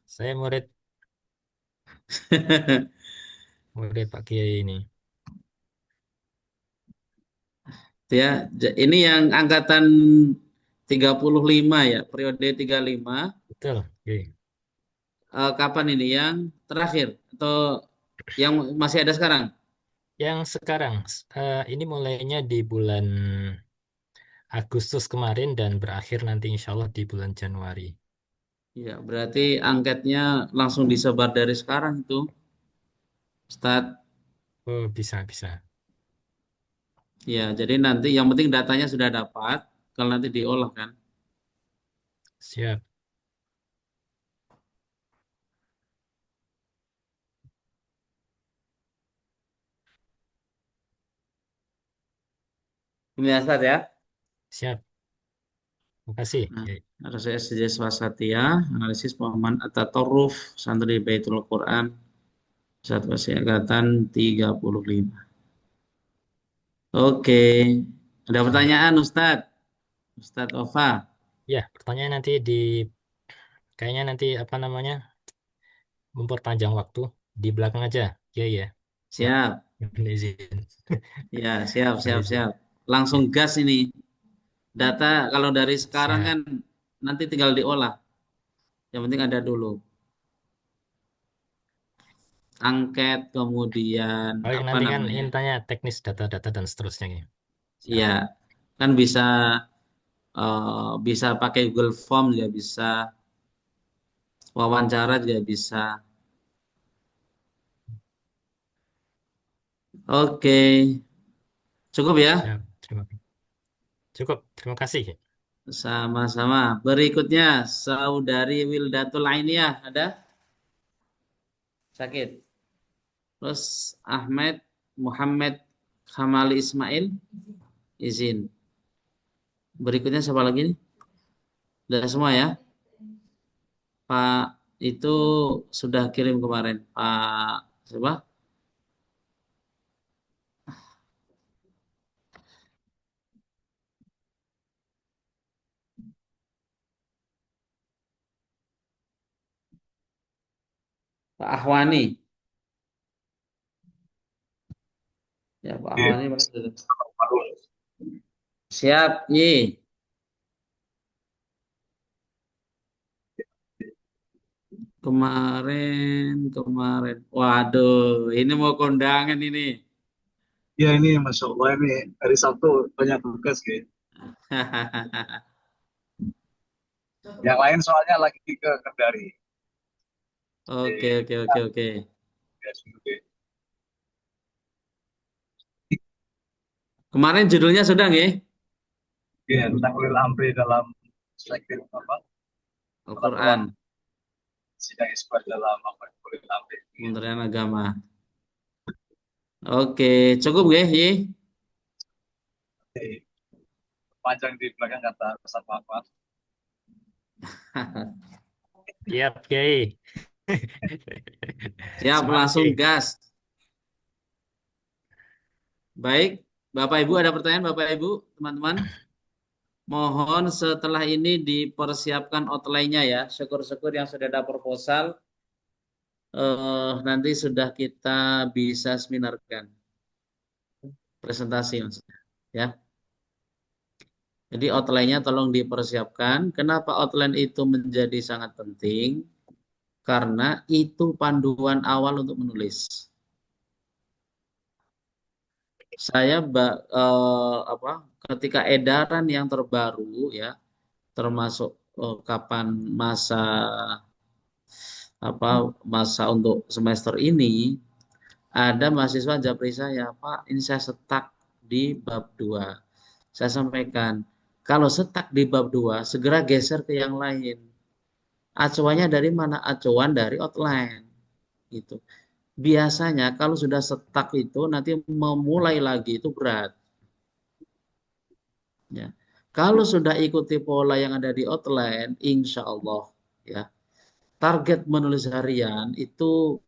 Saya murid Pak Kiai ini. Ya, ini yang angkatan 35 ya, periode 35. Betul. Oke. Kapan ini yang terakhir atau yang masih ada sekarang? Yang sekarang ini mulainya di bulan Agustus kemarin dan berakhir nanti insya Allah di bulan Januari. Ya, berarti angketnya langsung disebar dari sekarang itu, Ustadz. Oh, bisa. Ya, jadi nanti yang penting datanya sudah dapat, kalau nanti diolah kan. Siap. Ini ya, Ustadz ya. Siap. Makasih. Nah, Kiai. harus SJ Swasatya, analisis pemahaman At-Tatarruf, Santri Baitul Quran, Satu Angkatan 35. Oke, ada Alhamdulillah. pertanyaan Ustadz? Ustadz Ova, Ya, pertanyaan kayaknya nanti apa namanya, memperpanjang waktu di belakang aja. Ya, ya. Siap. siap. Mohon izin. Ya, siap, Mohon siap, izin. siap. Langsung Ya, gas ini. Data kalau dari sekarang siap. kan nanti tinggal diolah. Yang penting ada dulu. Angket, kemudian Oke, apa nanti kan namanya? ingin tanya teknis data-data dan seterusnya. Gitu. Siap. Ya, kan bisa bisa pakai Google Form juga bisa, wawancara juga bisa. Oke, cukup ya. Siap. Cukup. Terima kasih. Sama-sama. Berikutnya, Saudari Wildatul Ainiyah, ada? Sakit. Terus Ahmed Muhammad Kamali Ismail, izin. Berikutnya siapa lagi nih? Sudah semua ya? Pak itu sudah kirim kemarin. Pak siapa? Pak Ahwani. Ya, Pak Ahwani mana sudah? Siap, Yi. Kemarin. Waduh, ini mau kondangan ini. Ya ini Masya Allah ini hari Sabtu banyak tugas gitu. Yang lain soalnya lagi ke Kendari. Oke. Kemarin judulnya sudah nggih? Ya, tentang ulil amri dalam selektif apa? Al-Quran, Sidang isbat dalam apa? Ulil amri. Kementerian Agama. Oke, cukup nggih, Yi? Panjang di belakang kata Ustaz Muhammad. Siap, Kiai. Siap, Semangat, langsung Kiai. gas. Baik, Bapak Ibu ada pertanyaan Bapak Ibu, teman-teman? Mohon setelah ini dipersiapkan outline-nya ya. Syukur-syukur yang sudah ada proposal nanti sudah kita bisa seminarkan presentasi maksudnya ya. Jadi outline-nya tolong dipersiapkan. Kenapa outline itu menjadi sangat penting? Karena itu panduan awal untuk menulis. Saya ketika edaran yang terbaru ya, termasuk kapan masa untuk semester ini, ada mahasiswa japri saya, Pak, ini saya stuck di bab 2. Saya sampaikan, kalau stuck di bab 2, segera geser ke yang lain. Acuannya dari mana? Acuan dari outline. Gitu. Biasanya kalau sudah stuck itu nanti memulai lagi itu berat. Ya. Kalau sudah ikuti pola yang ada di outline, insya Allah ya, target menulis harian itu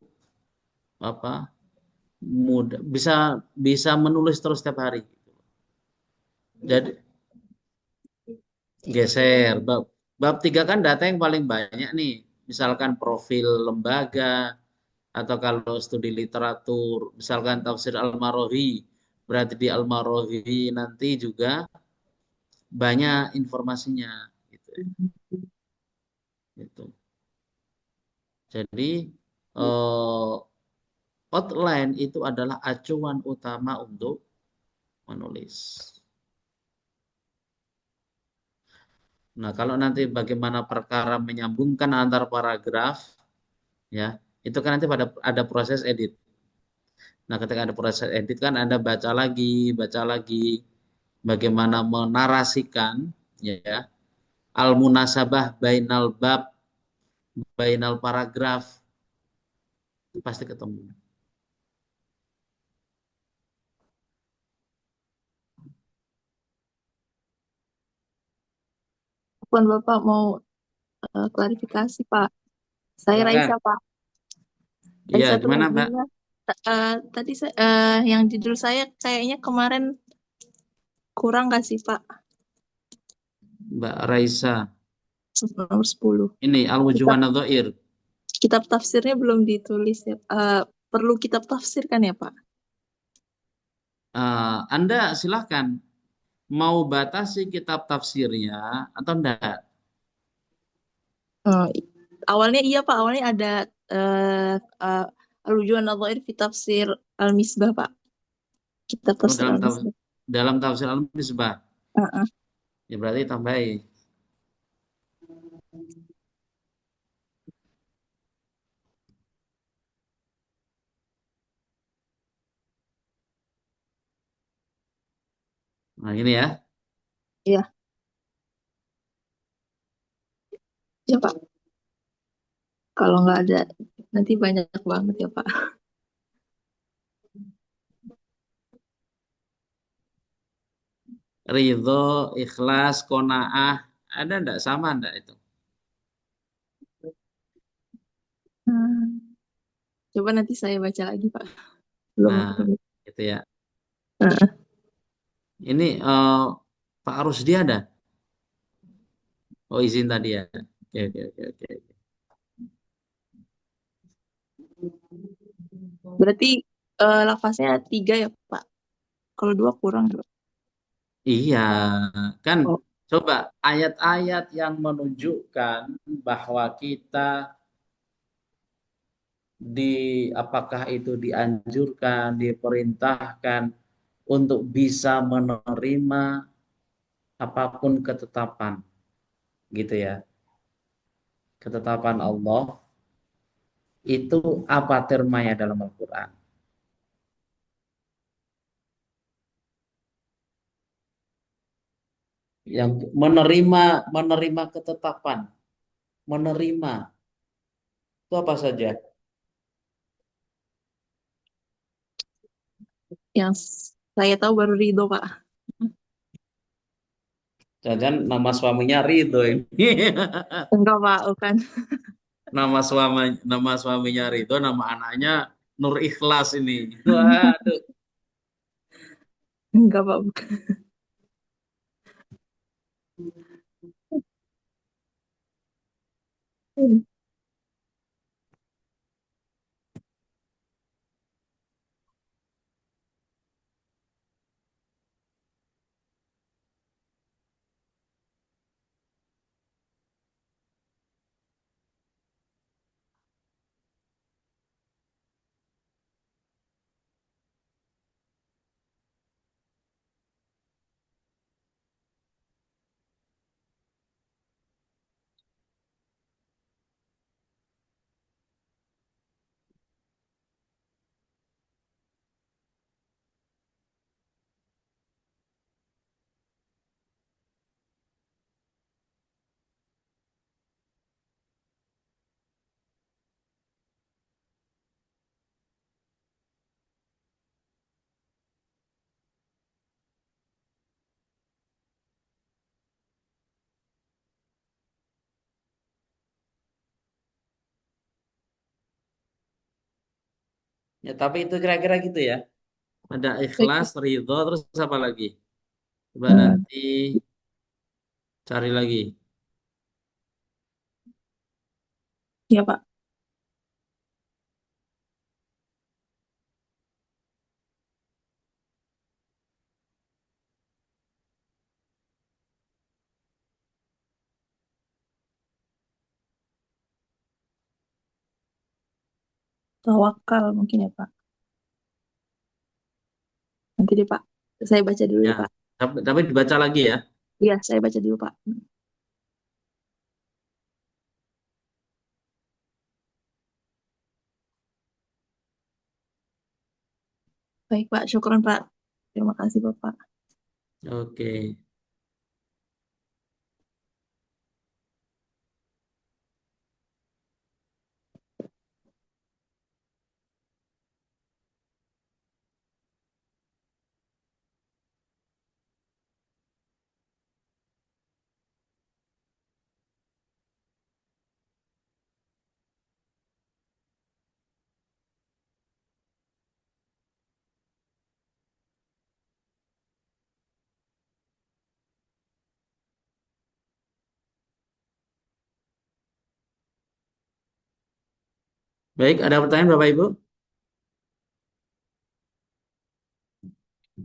mudah, bisa menulis terus setiap hari. Jadi geser bab 3 kan data yang paling banyak nih, misalkan profil lembaga atau kalau studi literatur misalkan tafsir Al-Marohi, berarti di Al-Marohi nanti juga banyak informasinya gitu. Gitu. Jadi outline itu adalah acuan utama untuk menulis. Nah, kalau nanti bagaimana perkara menyambungkan antar paragraf, ya, itu kan nanti ada proses edit. Nah, ketika ada proses edit kan Anda baca lagi, bagaimana menarasikan, ya, al-munasabah bainal bab, bainal paragraf, pasti ketemu. Pun Bapak mau klarifikasi Pak. Saya Silakan. Raisa Pak. Iya, Raisa tuh gimana Mbak? nanya, tadi yang judul saya kayaknya kemarin kurang nggak sih Pak? Mbak Raisa. Nomor 10. Ini Al-Wujuh wan Nadhair. Kitab tafsirnya belum ditulis ya. Perlu kitab tafsir kan ya Pak? Anda silahkan mau batasi kitab tafsirnya atau enggak? Awalnya iya Pak, awalnya ada Al-Wujuh wan Nadhair fi tafsir Al-Misbah Pak. Kitab tafsir Al-Misbah. Dalam tafsir Al-Misbah. Ya berarti tambahin. Nah ini ya. Iya, ya Pak. Kalau nggak ada, nanti banyak banget ya Pak. Ridho, ikhlas, kona'ah. Ada enggak? Sama enggak itu? Hmm, Coba nanti saya baca lagi Pak. Belum Nah, ketemu. gitu ya. Heeh. Ini Pak Rusdi ada? Oh izin tadi ya. Oke, oke, oke, oke. Berarti lafaznya 3 ya Pak. Kalau 2 kurang. Iya, kan Oh, coba ayat-ayat yang menunjukkan bahwa kita apakah itu dianjurkan, diperintahkan untuk bisa menerima apapun ketetapan, gitu ya. Ketetapan Allah itu apa termanya dalam Al-Quran? Yang menerima ketetapan, menerima itu apa saja? yang saya tahu baru Ridho Pak. Jangan nama suaminya Ridho ini. Enggak Pak, bukan. Nama suaminya Ridho, nama anaknya Nur Ikhlas ini. Waduh. Enggak Pak, bukan. Ya, tapi itu kira-kira gitu ya. Ada ikhlas, ridho, terus apa lagi? Coba Hmm, nanti cari lagi. ya Pak. Tawakal mungkin ya Pak. Nanti deh Pak. Saya baca dulu Ya, ya Pak. tapi dibaca lagi ya. Iya, saya baca dulu Pak. Baik Pak, syukuran Pak. Terima kasih Bapak. Oke. Baik, ada pertanyaan Bapak Ibu?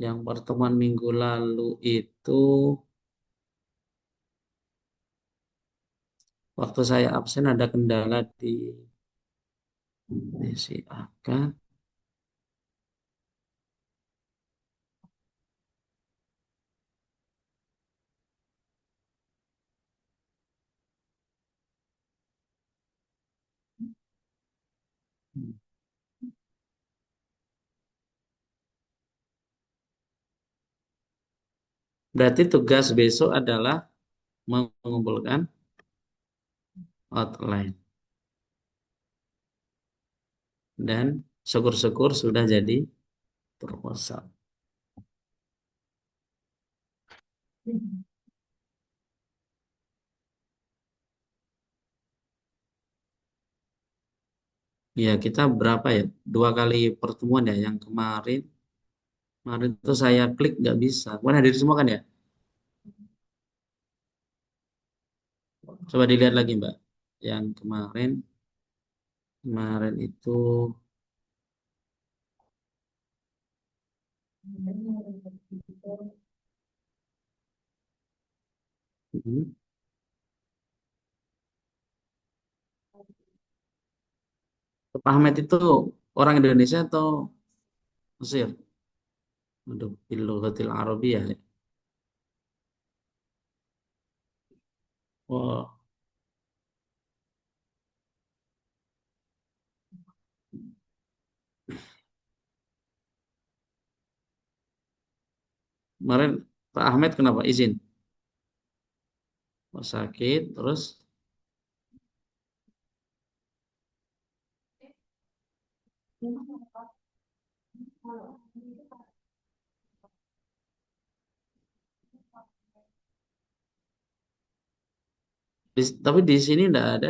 Yang pertemuan minggu lalu itu waktu saya absen ada kendala di DCAK. Berarti tugas besok adalah mengumpulkan outline. Dan syukur-syukur sudah jadi proposal. Ya, kita berapa ya? 2 kali pertemuan ya. Yang kemarin, kemarin itu saya klik nggak bisa. Kemarin hadir semua kan ya? Coba dilihat lagi Mbak. Yang kemarin, kemarin itu hmm, Pak Ahmed itu orang Indonesia atau Mesir? Aduh, Bilughatil Arabiyah ya. Oh, kemarin Pak Ahmed kenapa izin? Oh, sakit, terus tapi di sini enggak ada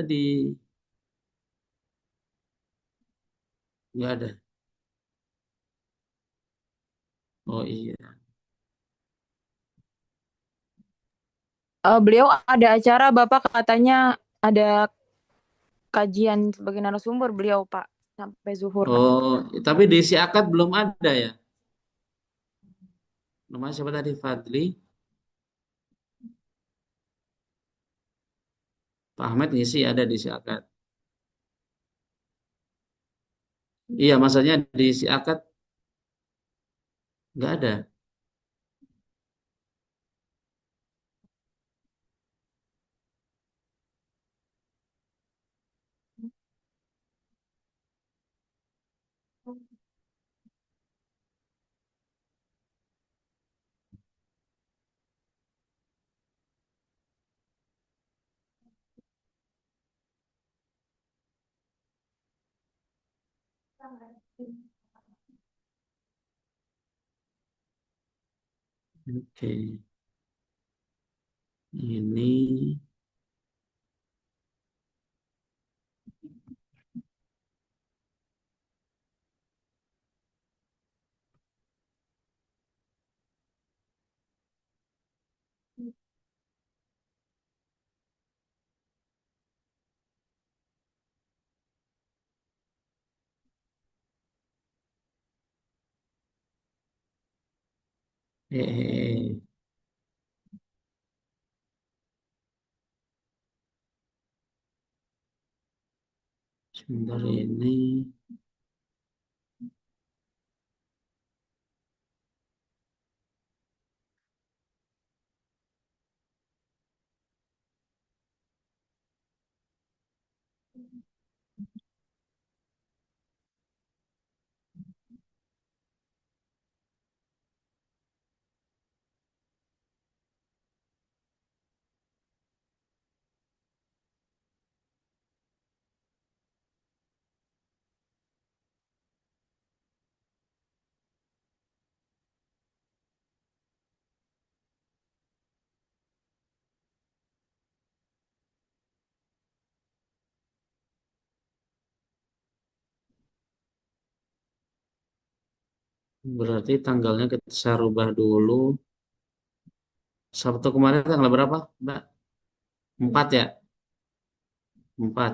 nggak ada. Oh iya. Beliau ada acara, Bapak katanya ada kajian sebagai narasumber beliau, Pak, sampai zuhur. Oh, tapi di si akad belum ada ya. Namanya siapa tadi? Fadli. Pak Ahmed ngisi ada di si akad. Iya, maksudnya di si akad nggak ada. Oke, ini eh, sebentar ini. Berarti tanggalnya kita saya rubah dulu. Sabtu kemarin tanggal berapa, Mbak? 4 ya? 4.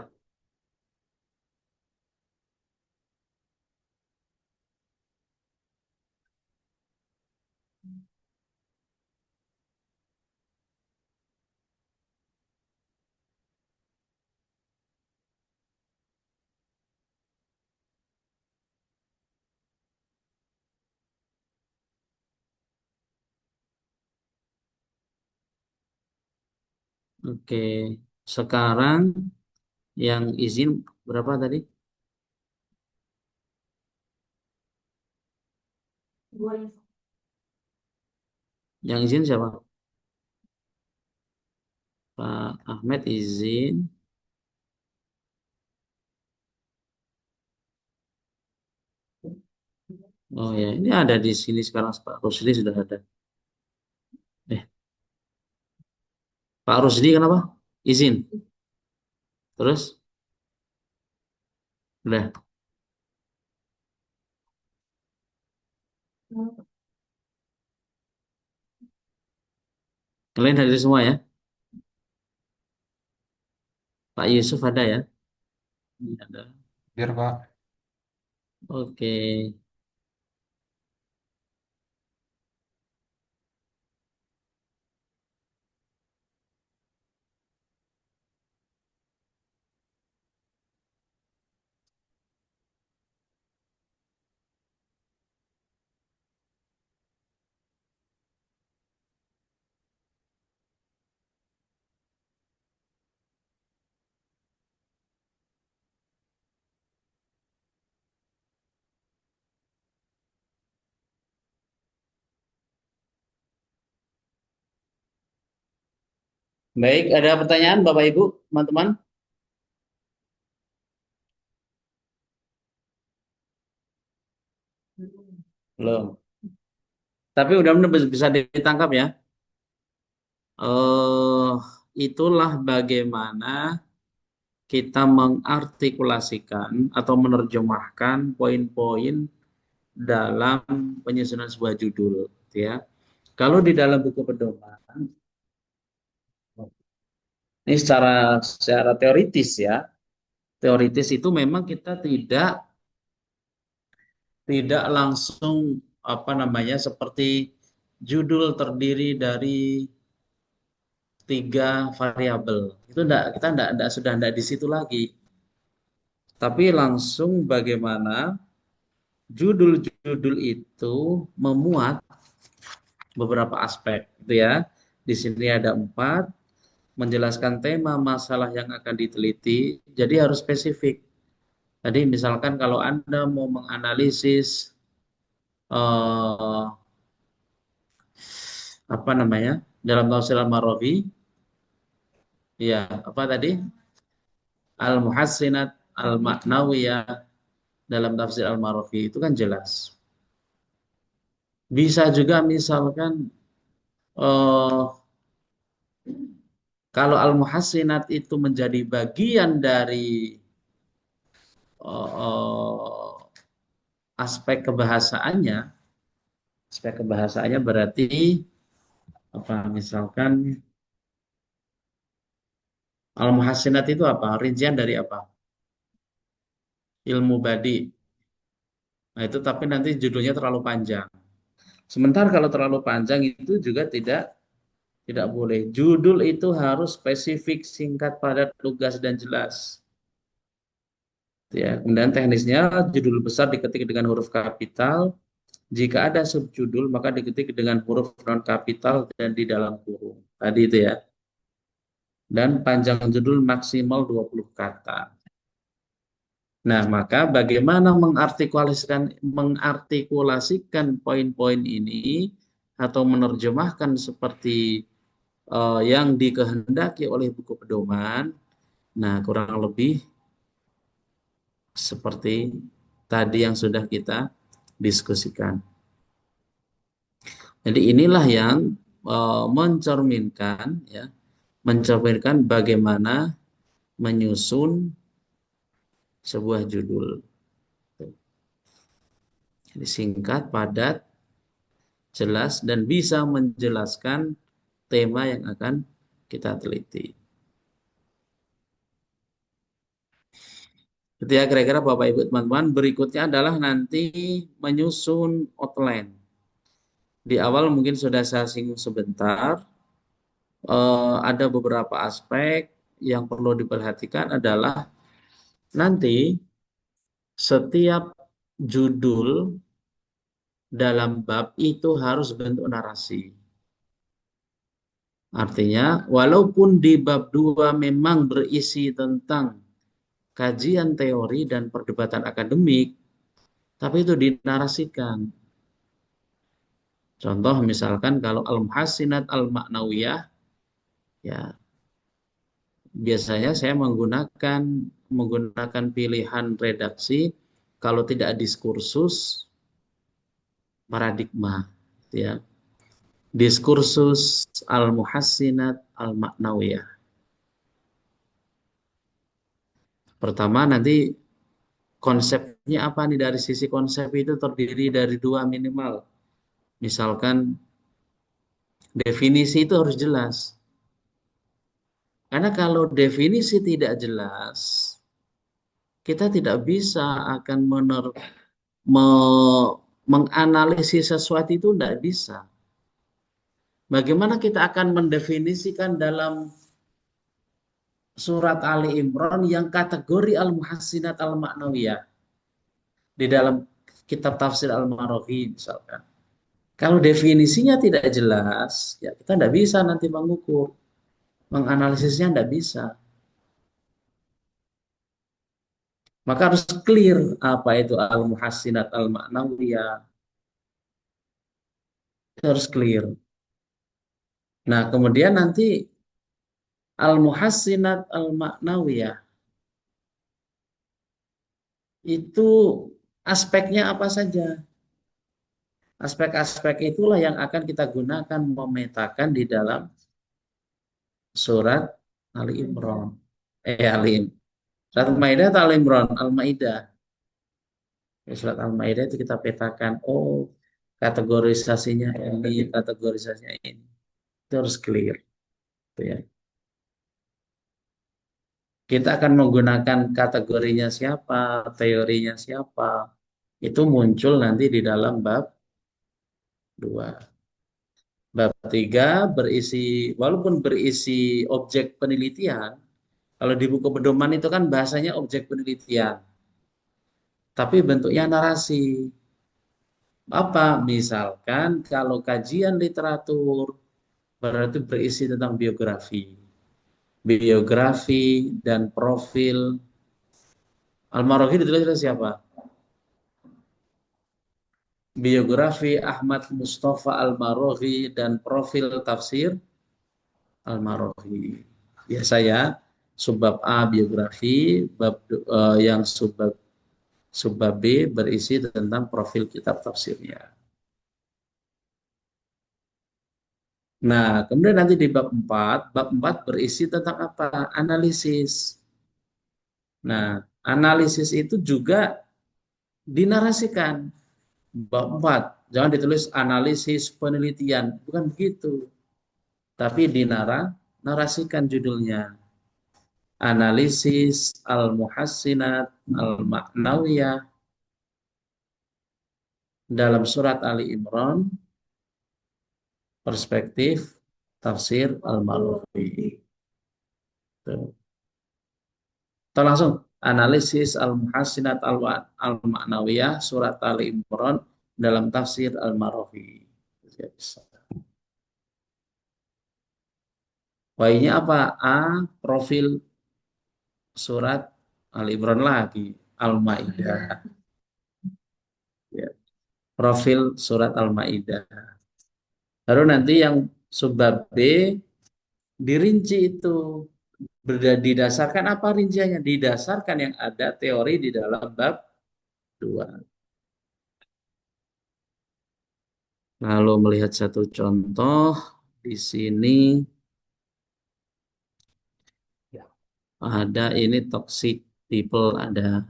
Oke. Sekarang yang izin berapa tadi? Yang izin siapa? Pak Ahmed izin. Oh ya, ini ada di sini sekarang Pak Rusdi sudah ada. Pak Rusdi kenapa? Izin. Terus? Udah. Kalian hadir semua ya? Pak Yusuf ada ya? Ini ada. Biar Pak. Oke. Baik, ada pertanyaan Bapak Ibu, teman-teman? Belum. Tapi udah benar bisa ditangkap ya. Itulah bagaimana kita mengartikulasikan atau menerjemahkan poin-poin dalam penyusunan sebuah judul, ya. Kalau di dalam buku pedoman, ini secara teoritis ya, teoritis itu memang kita tidak langsung apa namanya seperti judul terdiri dari 3 variabel. Itu kita sudah enggak di situ lagi. Tapi langsung bagaimana judul-judul itu memuat beberapa aspek, gitu ya. Di sini ada 4, menjelaskan tema masalah yang akan diteliti, jadi harus spesifik. Tadi misalkan kalau Anda mau menganalisis apa namanya dalam tafsir Al-Marawi, ya apa tadi Al-Muhassinat Al-Ma'nawiyah dalam tafsir Al-Marawi itu kan jelas. Bisa juga misalkan kalau Al-Muhassinat itu menjadi bagian dari aspek kebahasaannya berarti apa misalkan Al-Muhassinat itu apa? Rincian dari apa? Ilmu badi. Nah, itu tapi nanti judulnya terlalu panjang. Sementara kalau terlalu panjang itu juga tidak boleh. Judul itu harus spesifik, singkat, padat, lugas dan jelas. Ya, kemudian teknisnya judul besar diketik dengan huruf kapital. Jika ada subjudul maka diketik dengan huruf non kapital dan di dalam kurung. Tadi itu ya. Dan panjang judul maksimal 20 kata. Nah, maka bagaimana mengartikulasikan poin-poin ini atau menerjemahkan seperti yang dikehendaki oleh buku pedoman. Nah, kurang lebih seperti tadi yang sudah kita diskusikan. Jadi inilah yang mencerminkan bagaimana menyusun sebuah judul. Jadi singkat, padat, jelas, dan bisa menjelaskan tema yang akan kita teliti. Itu ya kira-kira Bapak Ibu teman-teman. Berikutnya adalah nanti menyusun outline. Di awal mungkin sudah saya singgung sebentar. Ada beberapa aspek yang perlu diperhatikan adalah nanti setiap judul dalam bab itu harus bentuk narasi. Artinya, walaupun di bab 2 memang berisi tentang kajian teori dan perdebatan akademik, tapi itu dinarasikan. Contoh misalkan kalau al-muhassinat al-ma'nawiyah, ya biasanya saya menggunakan pilihan redaksi kalau tidak diskursus paradigma, gitu ya. Diskursus al-muhassinat al-ma'nawiyah. Pertama nanti konsepnya apa nih, dari sisi konsep itu terdiri dari dua minimal. Misalkan definisi itu harus jelas. Karena kalau definisi tidak jelas, kita tidak bisa akan menganalisis sesuatu itu, tidak bisa. Bagaimana kita akan mendefinisikan dalam surat Ali Imran yang kategori al-muhassinat al-ma'nawiyah di dalam kitab tafsir Al-Maraghi misalkan. Kalau definisinya tidak jelas, ya kita tidak bisa nanti mengukur, menganalisisnya tidak bisa. Maka harus clear apa itu al-muhassinat al-ma'nawiyah. Itu harus clear. Nah, kemudian nanti al-muhassinat al-ma'nawiyah itu aspeknya apa saja? Aspek-aspek itulah yang akan kita gunakan memetakan di dalam surat Ali Imran. Surat Al-Maidah atau Ali Imran? Al-Maidah. Surat Al-Maidah itu kita petakan, oh kategorisasinya ini, kategorisasinya ini. Itu harus clear. Gitu ya. Kita akan menggunakan kategorinya siapa, teorinya siapa. Itu muncul nanti di dalam bab 2. Bab 3 berisi, walaupun berisi objek penelitian, kalau di buku pedoman itu kan bahasanya objek penelitian, tapi bentuknya narasi. Apa? Misalkan kalau kajian literatur, berarti berisi tentang biografi. Biografi dan profil. Al-Maraghi ditulis oleh siapa? Biografi Ahmad Mustafa Al-Maraghi dan profil tafsir Al-Maraghi. Biasa ya, subbab A biografi, yang subbab B berisi tentang profil kitab tafsirnya. Nah, kemudian nanti di bab 4 berisi tentang apa? Analisis. Nah, analisis itu juga dinarasikan. Bab 4, jangan ditulis analisis penelitian, bukan begitu. Tapi dinarasikan judulnya. Analisis al-muhassinat al-ma'nawiyah dalam surat Ali Imran, perspektif tafsir Al-Maraghi. Kita langsung analisis al-muhassinat al-ma'nawiyah surat Ali Imran dalam tafsir Al-Maraghi. Y-nya apa? A, profil surat Ali Imran lagi, Al-Maidah. Ya. Profil surat Al-Maidah. Lalu nanti yang subbab B dirinci itu. Didasarkan apa rinciannya? Didasarkan yang ada teori di dalam bab 2. Lalu melihat satu contoh di sini ada ini toxic people, ada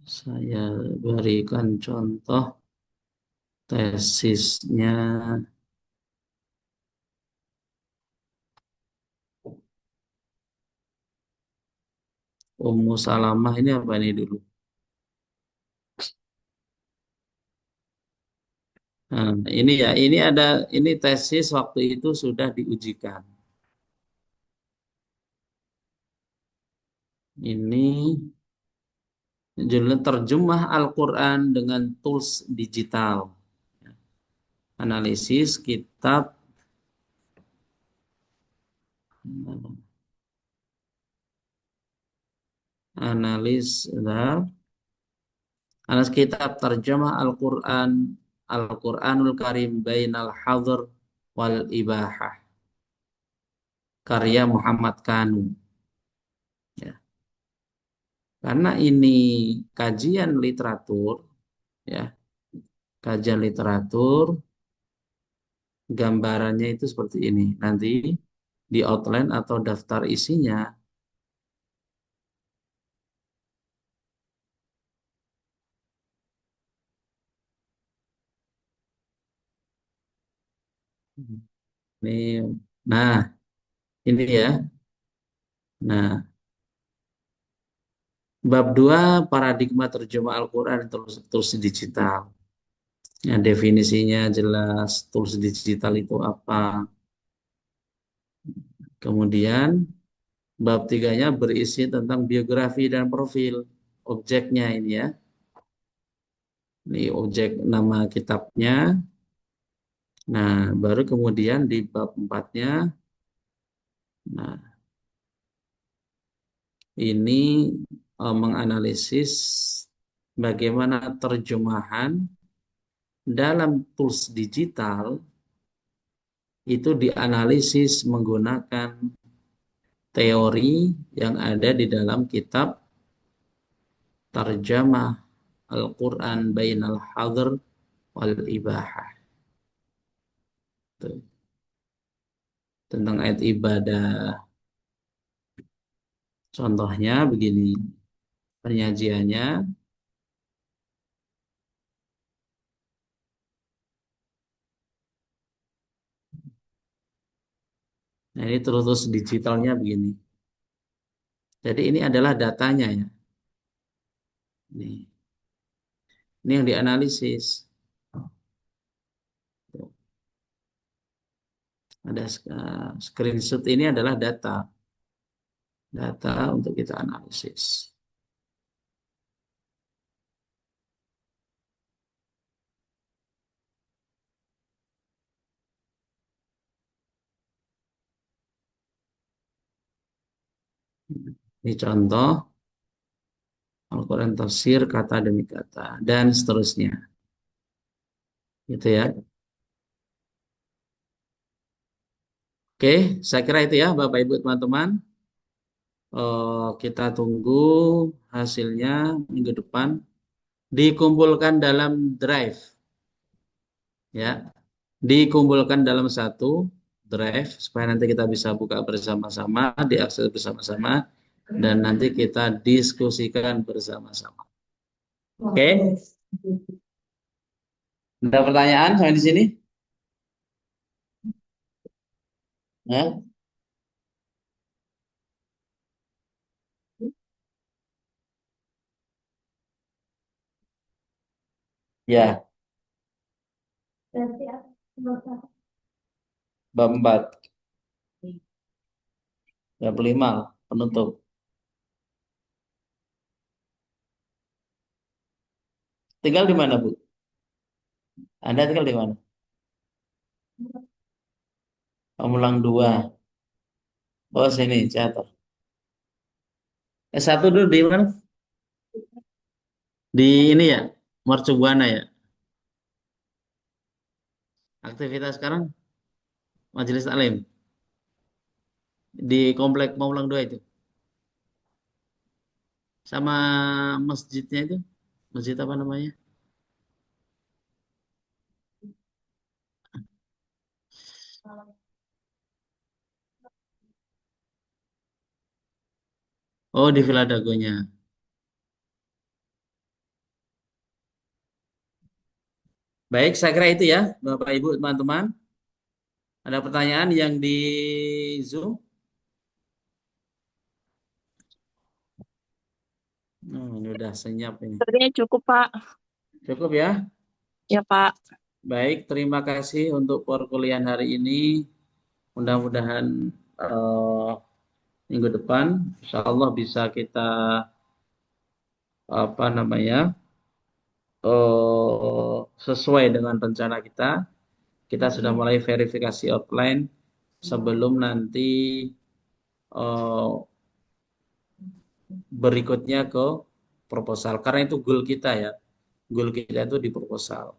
saya berikan contoh tesisnya. Ummu Salamah ini apa ini dulu? Nah, ini ya, ini tesis waktu itu sudah diujikan. Ini judulnya terjemah Al-Quran dengan tools digital. Analisis kitab analis Anas kitab Tarjamah Al-Quran Al-Quranul Karim Bainal Hadr wal Ibahah, karya Muhammad Kanu. Ya. Karena ini kajian literatur, ya, kajian literatur, gambarannya itu seperti ini. Nanti di outline atau daftar isinya ini. Nah, ini ya. Nah, bab 2 paradigma terjemah Al-Quran terus digital. Ya, definisinya jelas, tools digital itu apa. Kemudian bab 3-nya berisi tentang biografi dan profil objeknya ini ya. Ini objek nama kitabnya. Nah, baru kemudian di bab 4-nya, nah ini menganalisis bagaimana terjemahan dalam tools digital itu dianalisis menggunakan teori yang ada di dalam kitab Tarjamah Al-Quran Bainal Hadr wal Ibahah. Tuh. Tentang ayat ibadah. Contohnya begini penyajiannya. Nah, ini terus digitalnya begini. Jadi ini adalah datanya ya. Ini yang dianalisis. Ada screenshot, ini adalah data. Data untuk kita analisis. Ini contoh Al-Quran tafsir kata demi kata dan seterusnya. Gitu ya. Oke, saya kira itu ya Bapak Ibu teman-teman. Kita tunggu hasilnya minggu depan. Dikumpulkan dalam drive. Ya. Dikumpulkan dalam satu drive supaya nanti kita bisa buka bersama-sama, diakses bersama-sama, dan nanti kita diskusikan bersama-sama. Oke? Ada pertanyaan sampai di sini? Ya? Ya, bab 4. Bab 5 penutup. Tinggal di mana, Bu? Anda tinggal di mana? Pamulang 2. Oh, sini, jatuh. S1 dulu di mana? Di ini ya, Mercubuana ya. Aktivitas sekarang Majelis Taklim di komplek Pamulang 2 itu. Sama masjidnya itu. Masjid apa namanya? Oh, di Villa Dagonya. Baik, saya kira itu ya, Bapak Ibu teman-teman. Ada pertanyaan yang di Zoom? Ini udah senyap ini. Sepertinya cukup, Pak. Cukup ya? Ya, Pak. Baik, terima kasih untuk perkuliahan hari ini. Mudah-mudahan minggu depan, insya Allah bisa kita sesuai dengan rencana kita. Kita sudah mulai verifikasi offline sebelum nanti berikutnya ke proposal. Karena itu goal kita ya. goal kita itu di proposal.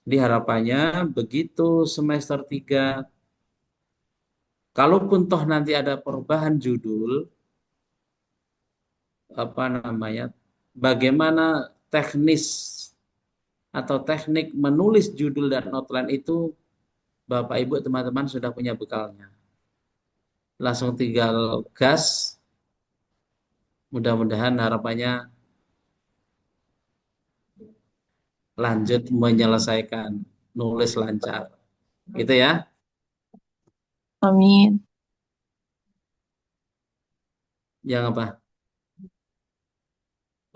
Jadi harapannya begitu semester 3, kalaupun toh nanti ada perubahan judul, apa namanya, bagaimana teknis atau teknik menulis judul dan outline itu, Bapak Ibu teman-teman sudah punya bekalnya. Langsung tinggal gas. Mudah-mudahan harapannya lanjut menyelesaikan, nulis lancar. Gitu ya. Amin. Yang apa?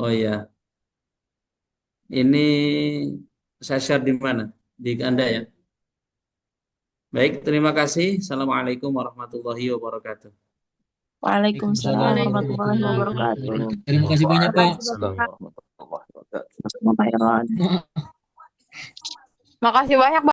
Oh iya. Ini saya share di mana? Di Anda ya. Baik, terima kasih. Assalamualaikum warahmatullahi wabarakatuh. Waalaikumsalam warahmatullahi Waalaikumsalam. wabarakatuh. Terima kasih banyak, Pak. Waalaikumsalam warahmatullahi wabarakatuh. Khairan. Makasih banyak,